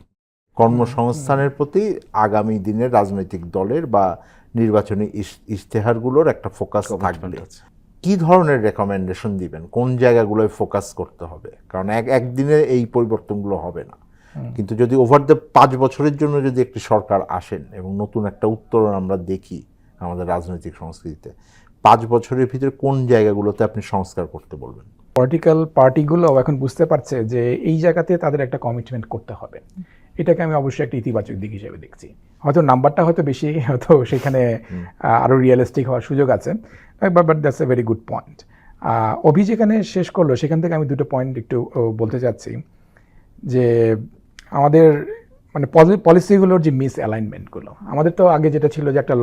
কর্মসংস্থানের প্রতি আগামী দিনের রাজনৈতিক দলের বা নির্বাচনী ইশতেহারগুলোর একটা ফোকাস থাকবে, কি ধরনের রেকমেন্ডেশন দিবেন, কোন জায়গাগুলোয় ফোকাস করতে হবে? কারণ একদিনে এই পরিবর্তনগুলো হবে না, কিন্তু যদি ওভার দ্য 5 বছরের জন্য যদি একটি সরকার আসেন এবং নতুন একটা উত্তরণ আমরা দেখি আমাদের রাজনৈতিক সংস্কৃতিতে, 5 বছরের ভিতরে কোন জায়গাগুলোতে আপনি সংস্কার করতে বলবেন? পলিটিক্যাল পার্টিগুলো এখন বুঝতে পারছে যে এই জায়গাতে তাদের একটা কমিটমেন্ট করতে হবে। এটাকে আমি অবশ্যই একটা ইতিবাচক দিক হিসেবে দেখছি। হয়তো নাম্বারটা হয়তো বেশি, হয়তো সেখানে আরও রিয়েলিস্টিক হওয়ার সুযোগ আছে, but that's a very good point. Abhi যেখানে শেষ করলো সেখান থেকে আমি 2টো পয়েন্ট একটু বলতে চাচ্ছি, যে আমাদের মানে পলিসিগুলোর যে মিস অ্যালাইনমেন্টগুলো, আমাদের তো আগে যেটা ছিল যে একটা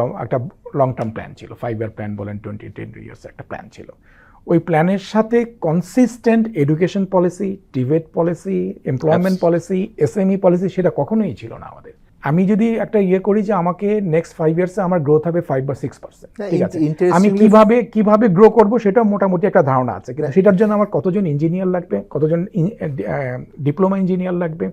লং টার্ম প্ল্যান ছিল, 5 ইয়ার প্ল্যান বলেন, 10 ইয়ার্স একটা প্ল্যান ছিল। ওই প্ল্যানের সাথে consistent education policy, TVET policy, employment policy, SME policy সেটা কখনোই ছিল না আমাদের। আমি যদি একটা করি যে আমাকে নেক্সট 5 ইয়ার্সে আমার গ্রোথ হবে 5 বা 6%, ঠিক আছে, আমি কিভাবে গ্রো করব সেটা মোটামুটি একটা ধারণা আছে, কিন্তু সেটার জন্য আমার কতজন ইঞ্জিনিয়ার লাগবে, কতজন ডিপ্লোমা ইঞ্জিনিয়ার লাগবে,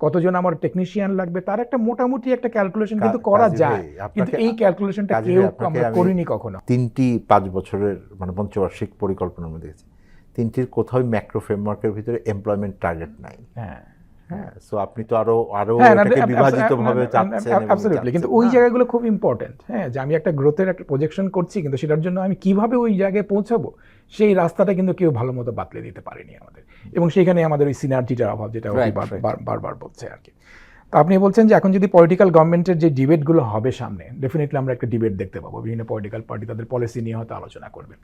কতজন আমার টেকনিশিয়ান লাগবে, তার একটা মোটামুটি একটা ক্যালকুলেশন কিন্তু করা যায়, কিন্তু এই ক্যালকুলেশনটা কেউ আমরা করিনি কখনো। 3টি 5 বছরের মানে পঞ্চবার্ষিক পরিকল্পনার মধ্যে দেখেছি 3টির কোথাও ম্যাক্রো ফ্রেমওয়ার্কের ভিতরে এমপ্লয়মেন্ট টার্গেট নাই। হ্যাঁ, সো আপনি তো আরো এটাকে বিভাজিতভাবে চাচ্ছেন। অ্যাবসলিউটলি, কিন্তু ওই জায়গাগুলো খুব ইম্পর্টেন্ট। হ্যাঁ, যে আমি একটা গ্রোথের একটা প্রজেকশন করছি, কিন্তু সেটার জন্য আমি কিভাবে ওই জায়গায় পৌঁছাবো সেই রাস্তাটা কিন্তু কেউ ভালো মতো বাতলে দিতে পারেনি আমাদের, এবং সেখানে আমাদের ওই সিনার্জিটার অভাব, যেটা বারবার বলছে আর কি। তো আপনি বলছেন যে এখন যদি পলিটিক্যাল গভর্নমেন্টের যে ডিবেটগুলো হবে সামনে, ডেফিনেটলি আমরা একটা ডিবেট দেখতে পাবো, বিভিন্ন পলিটিক্যাল পার্টি তাদের পলিসি নিয়ে হয়তো আলোচনা করবে।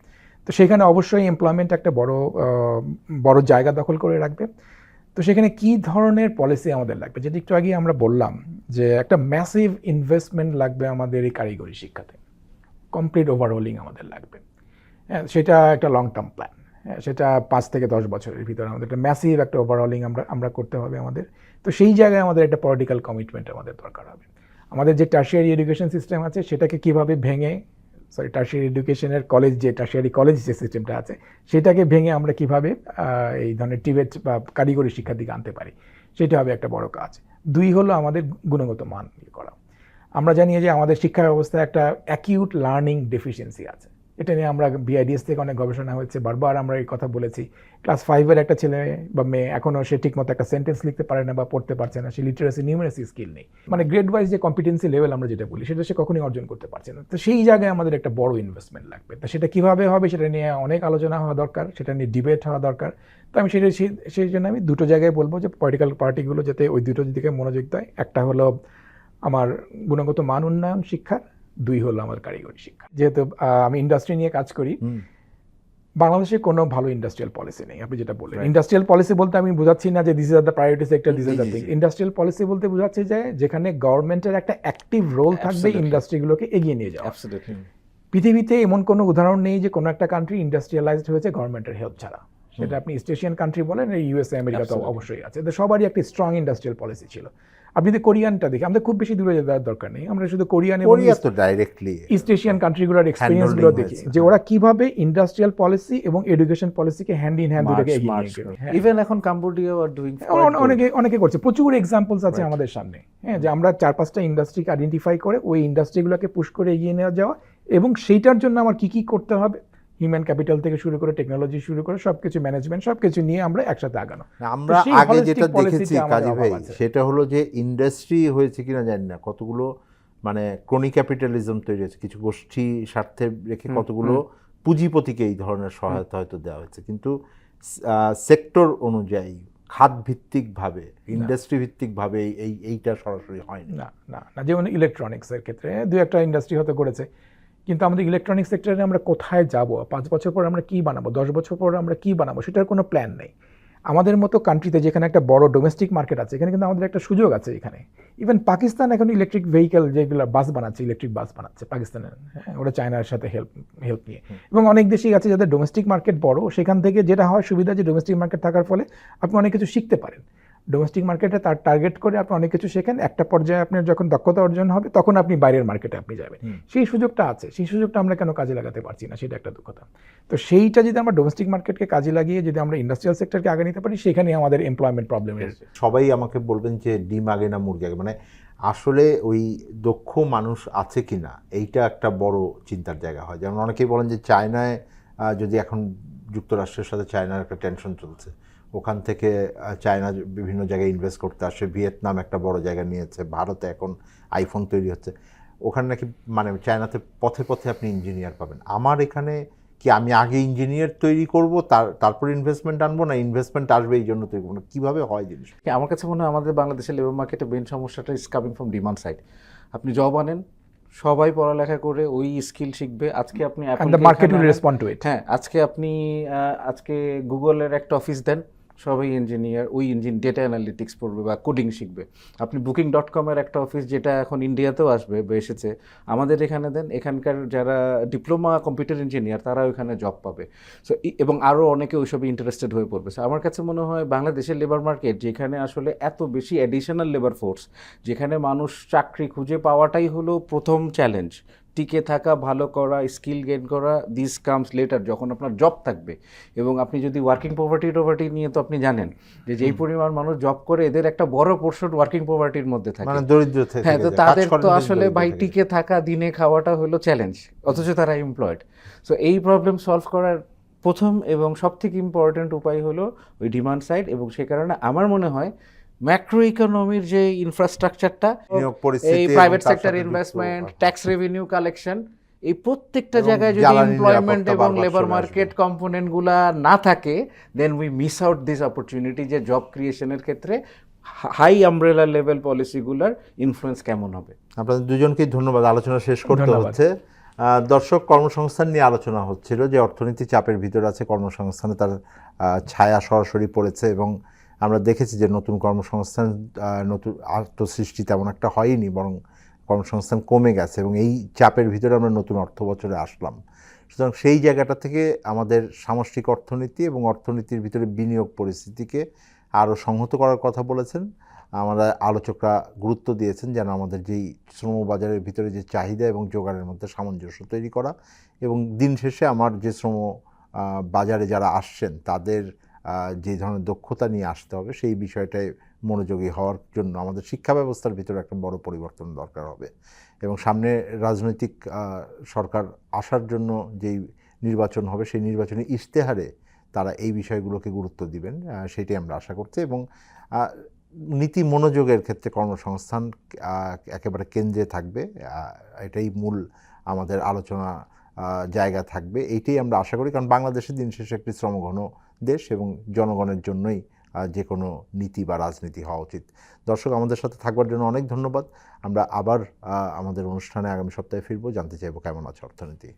তো সেখানে অবশ্যই এমপ্লয়মেন্ট একটা বড় জায়গা দখল করে রাখবে। তো সেখানে কি ধরনের পলিসি আমাদের লাগবে, যেটা একটু আগে আমরা বললাম যে একটা ম্যাসিভ ইনভেস্টমেন্ট লাগবে আমাদের এই কারিগরি শিক্ষাতে, কমপ্লিট ওভারহোলিং আমাদের লাগবে। হ্যাঁ, সেটা একটা লং টার্ম প্ল্যান, হ্যাঁ, সেটা 5 থেকে 10 বছরের ভিতরে আমাদের একটা ম্যাসিভ একটা ওভারহোলিং আমরা করতে হবে আমাদের। তো সেই জায়গায় আমাদের একটা পলিটিক্যাল কমিটমেন্ট আমাদের দরকার হবে। আমাদের যে টার্সিয়ারি এডুকেশন সিস্টেম আছে সেটাকে কিভাবে ভেঙে, টার্সিয়ারি এডুকেশনের টার্সিয়ারি কলেজ যে সিস্টেমটা আছে সেটাকে ভেঙে আমরা কিভাবে এই ধরনের টিবেট বা কারিগরি শিক্ষার দিকে আনতে পারি, সেটা হবে একটা বড় কাজ। 2 হলো আমাদের গুণগত মান করা। আমরা জানি যে আমাদের শিক্ষা ব্যবস্থায় একটা অ্যাকিউট লার্নিং ডেফিসিয়েন্সি আছে, এটা নিয়ে আমরা বিআইডিএস থেকে অনেক গবেষণা হয়েছে, বারবার আমরা এই কথা বলেছি। ক্লাস 5-এর একটা ছেলে বা মেয়ে এখনও সে ঠিকমতো একটা সেন্টেন্স লিখতে পারে না বা পড়তে পারছে না, সে লিটারেসি নিউমেরাসি স্কিল নেই, মানে গ্রেড ওয়াইজ যে কম্পিটেন্সি লেভেল আমরা যেটা বলি সেটা সে কখনোই অর্জন করতে পারছে না। তো সেই জায়গায় আমাদের একটা বড় ইনভেস্টমেন্ট লাগবে। তো সেটা কীভাবে হবে সেটা নিয়ে অনেক আলোচনা হওয়া দরকার, সেটা নিয়ে ডিবেট হওয়া দরকার। তো আমি সেই জন্য আমি 2টো জায়গায় বলবো যে পলিটিক্যাল পার্টিগুলো যাতে ওই 2টোর দিকে মনোযোগ দেয়। একটা হলো আমার গুণগত মান উন্নয়ন শিক্ষার, 2 হলো আমার কারিগরি শিক্ষা। যেহেতু আমি ইন্ডাস্ট্রি নিয়ে কাজ করি, বাংলাদেশে কোনো ভালো ইন্ডাস্ট্রিয়াল পলিসি নেই। আপনি যেটা বললেন ইন্ডাস্ট্রিয়াল পলিসি বলতে আমি বোঝাচ্ছি না যে this is the priority sector, this is the thing. Industrial policy বলতে বোঝাচ্ছে যে যেখানে গভর্নমেন্টের একটা অ্যাক্টিভ রোল থাকবে ইন্ডাস্ট্রিগুলোকে এগিয়ে নিয়ে যাওয়া। পৃথিবীতে এমন কোনো উদাহরণ নেই যে কোনো একটা কান্ট্রি ইন্ডাস্ট্রিয়ালাইজড হয়েছে গভর্নমেন্টের হেল্প ছাড়া। সেটা আপনি ইস্ট এশিয়ান কান্ট্রি বলেন, ইউএসএ, আমেরিকা তো অবশ্যই আছে। সবারই একটা স্ট্রং ইন্ডাস্ট্রিয়াল পলিসি ছিল। আপনি যদি কোরিয়ানটা দেখি, আমাদের খুব বেশি দূরে যাওয়ার দরকার নেই, আমরা শুধু কোরিয়ান এবং কোরিয়া তো ডাইরেক্টলি ইস্ট এশিয়ান কান্ট্রিগুলোর এক্সপিরিয়েন্সগুলো দেখি যে ওরা কিভাবে ইন্ডাস্ট্রিয়াল পলিসি এবং এডুকেশন পলিসিকে হ্যান্ড ইন হ্যান্ড দুটোকে এগিয়ে নিয়ে গেল। হ্যাঁ। ইভেন এখন কাম্বোডিয়া আর ডুইং অনেকে করছে, প্রচুর এক্সাম্পলস আছে আমাদের সামনে, হ্যাঁ, যে আমরা 4-5টা ইন্ডাস্ট্রিকে আইডেন্টিফাই করে ওই ইন্ডাস্ট্রিগুলোকে পুশ করে এগিয়ে নেওয়া যাওয়া, এবং সেইটার জন্য আমার কি করতে হবে, হিউম্যান ক্যাপিটাল থেকে শুরু করে টেকনোলজি শুরু করে সবকিছু ম্যানেজমেন্ট সবকিছু নিয়ে আমরা একসাথে আগানো। আমরা সেই আগে holistic যেটা policy দেখেছি তে আমাদের কাজী অভাব ভাই, আছে। সেটা হলো যে ইন্ডাস্ট্রি হয়েছে কিনা জানি না, কতগুলো মানে ক্রনি ক্যাপিটালিজম তৈরি হয়েছে, কিছু গোষ্ঠী স্বার্থে রেখে কতগুলো পুঁজিপতিকে এই ধরনের সহায়তা হয়তো দেওয়া হয়েছে, কিন্তু সেক্টর অনুযায়ী খাত ভিত্তিকভাবে ইন্ডাস্ট্রি ভিত্তিকভাবে এইটা সরাসরি হয়নি। না না না, যেমন ইলেকট্রনিক্সের ক্ষেত্রে 2-একটা ইন্ডাস্ট্রি হতে করেছে, কিন্তু আমাদের ইলেকট্রনিক্স সেক্টরে আমরা কোথায় যাব, 5 বছর পর আমরা কি বানাবো, 10 বছর পর আমরা কি বানাবো, সেটার কোনো প্ল্যান নেই। আমাদের মতো কান্ট্রিতে যেখানে একটা বড় ডোমেস্টিক মার্কেট আছে, এখানে কিন্তু আমাদের একটা সুযোগ আছে এখানে। ইভেন পাকিস্তান এখন ইলেকট্রিক ভেহিকেল যেগুলো বাস বানাচ্ছে, ইলেকট্রিক বাস বানাচ্ছে পাকিস্তানের, হ্যাঁ, ওরা চায়নার সাথে হেল্প নিয়ে, এবং অনেক দেশই আছে যাদের ডোমেস্টিক মার্কেট বড়, সেখান থেকে যেটা হয় সুবিধা যে ডোমেস্টিক মার্কেট থাকার ফলে আপনি অনেক কিছু শিখতে পারেন। ডোমেস্টিক মার্কেটে তার টার্গেট করে আপনি অনেক কিছু শেখেন, একটা পর্যায়ে আপনার যখন দক্ষতা অর্জন হবে তখন আপনি বাইরের মার্কেটে আপনি যাবেন। সেই সুযোগটা আছে, সেই সুযোগটা আমরা কেন কাজে লাগাতে পারছি না, সেটা একটা দুঃখতা। তো সেইটা যদি আমরা ডোমেস্টিক মার্কেটকে কাজে লাগিয়ে যদি আমরা ইন্ডাস্ট্রিয়াল সেক্টরকে আগে নিতে পারি, সেখানে আমাদের এমপ্লয়মেন্ট প্রবলেমের সবাই আমাকে বলবেন যে ডিম আগে না মুরগি আগে, মানে আসলে ওই দক্ষ মানুষ আছে কিনা এইটা একটা বড় চিন্তার জায়গা হয়। যেমন অনেকেই বলেন যে চায়নায় যদি এখন যুক্তরাষ্ট্রের সাথে চায়নার একটা টেনশন চলছে, ওখান থেকে চায়না বিভিন্ন জায়গায় ইনভেস্ট করতে আসে, ভিয়েতনাম একটা বড় জায়গা নিয়েছে, ভারতে এখন আইফোন তৈরি হচ্ছে, ওখানে নাকি মানে চায়নাতে পথে পথে আপনি ইঞ্জিনিয়ার পাবেন। আমার এখানে কি আমি আগে ইঞ্জিনিয়ার তৈরি করব তারপর ইনভেস্টমেন্ট আনবো, না ইনভেস্টমেন্ট আসবে এই জন্য তৈরি করবো, কীভাবে হয় জিনিস? আমার কাছে মনে হয় আমাদের বাংলাদেশের লেবার মার্কেটে মেইন সমস্যাটা is coming from demand side. আপনি জব আনেন, সবাই পড়ালেখা করে ওই স্কিল শিখবে। আজকে আপনি মার্কেট উইল রেসপন্ড টু ইট। হ্যাঁ, আজকে গুগলের একটা অফিস দেন, সবাই ইঞ্জিনিয়ার, ওই ডেটা অ্যানালিটিক্স পড়বে বা কোডিং শিখবে। আপনি Booking.com-এর একটা অফিস যেটা এখন ইন্ডিয়াতেও আসবে বা এসেছে, আমাদের এখানে দেন, এখানকার যারা ডিপ্লোমা কম্পিউটার ইঞ্জিনিয়ার তারা ওইখানে জব পাবে। সো এবং আরও অনেকে ওইসবে ইন্টারেস্টেড হয়ে পড়বে। সো আমার কাছে মনে হয় বাংলাদেশের লেবার মার্কেট, যেখানে আসলে এত বেশি অ্যাডিশনাল লেবার ফোর্স, যেখানে মানুষ চাকরি খুঁজে পাওয়াটাই হলো প্রথম চ্যালেঞ্জ, টিকে থাকা, ভালো করা, স্কিল গেইন করা, দিস কামস লেটার, যখন আপনার জব থাকবে। এবং আপনি যদি ওয়ার্কিং পভার্টি নিয়ে তো আপনি জানেন যে যেই পরিমাণ মানুষ জব করে, এদের একটা বড় পোর্শন ওয়ার্কিং পভার্টির মধ্যে থাকে, মানে দরিদ্র থেকে। হ্যাঁ, তো তাদের তো আসলে ভাই টিকে থাকা, দিনে খাওয়াটা হলো চ্যালেঞ্জ, অথচ তারা এমপ্লয়েড। সো এই প্রবলেম সলভ করার প্রথম এবং সবথেকে ইম্পর্ট্যান্ট উপায় হলো ওই ডিমান্ড সাইড। এবং সে কারণে আমার মনে হয় ম্যাক্রো ইকোনমির যে ইনফ্রাস্ট্রাকচারটা, এই private sector investment, tax revenue collection, এই প্রত্যেকটা জায়গায় যদি এমপ্লয়মেন্ট এবং লেবার মার্কেট কম্পোনেন্টগুলা না থাকে, then we miss out this opportunity যে জব ক্রিয়েশনের ক্ষেত্রে হাই আমব্রেলা লেভেল পলিসিগুলার ইনফ্লুয়েন্স কেমন হবে। আপনাদের দুজনকেই ধন্যবাদ। আলোচনা শেষ করতে হচ্ছে। দর্শক, কর্মসংস্থান নিয়ে আলোচনা হচ্ছিল, যে অর্থনীতি চাপের ভিতরে আছে, কর্মসংস্থানে তার ছায়া সরাসরি পড়েছে, এবং আমরা দেখেছি যে নতুন কর্মসংস্থান, নতুন আত্মসৃষ্টি তেমন একটা হয়নি, বরং কর্মসংস্থান কমে গেছে, এবং এই চাপের ভিতরে আমরা নতুন অর্থ বছরে আসলাম। সুতরাং সেই জায়গাটা থেকে আমাদের সামষ্টিক অর্থনীতি এবং অর্থনীতির ভিতরে বিনিয়োগ পরিস্থিতিকে আরও সংহত করার কথা বলেছেন। আমাদের আলোচকরা গুরুত্ব দিয়েছেন যেন আমাদের যেই শ্রমবাজারের ভিতরে যে চাহিদা এবং যোগানের মধ্যে সামঞ্জস্য তৈরি করা, এবং দিন শেষে আমার যে শ্রম বাজারে যারা আসছেন তাদের যে ধরনের দক্ষতা নিয়ে আসতে হবে, সেই বিষয়টায় মনোযোগী হওয়ার জন্য আমাদের শিক্ষা ব্যবস্থার ভিতরে একটা বড় পরিবর্তন দরকার হবে। এবং সামনে রাজনৈতিক সরকার আসার জন্য যেই নির্বাচন হবে, সেই নির্বাচনী ইশতেহারে তারা এই বিষয়গুলোকে গুরুত্ব দিবেন, সেটাই আমরা আশা করছি। এবং নীতি মনোযোগের ক্ষেত্রে কর্মসংস্থান একেবারে কেন্দ্রে থাকবে, এটাই মূল আমাদের আলোচনা জায়গা থাকবে, এইটাই আমরা আশা করি। কারণ বাংলাদেশের দিন শেষে একটি শ্রমঘন দেশ, এবং জনগণের জন্যই যে কোনো নীতি বা রাজনীতি হওয়া উচিত। দর্শক, আমাদের সাথে থাকবার জন্য অনেক ধন্যবাদ। আমরা আবার আমাদের অনুষ্ঠানে আগামী সপ্তাহে ফিরবো, জানতে চাইবো কেমন আছে অর্থনীতি।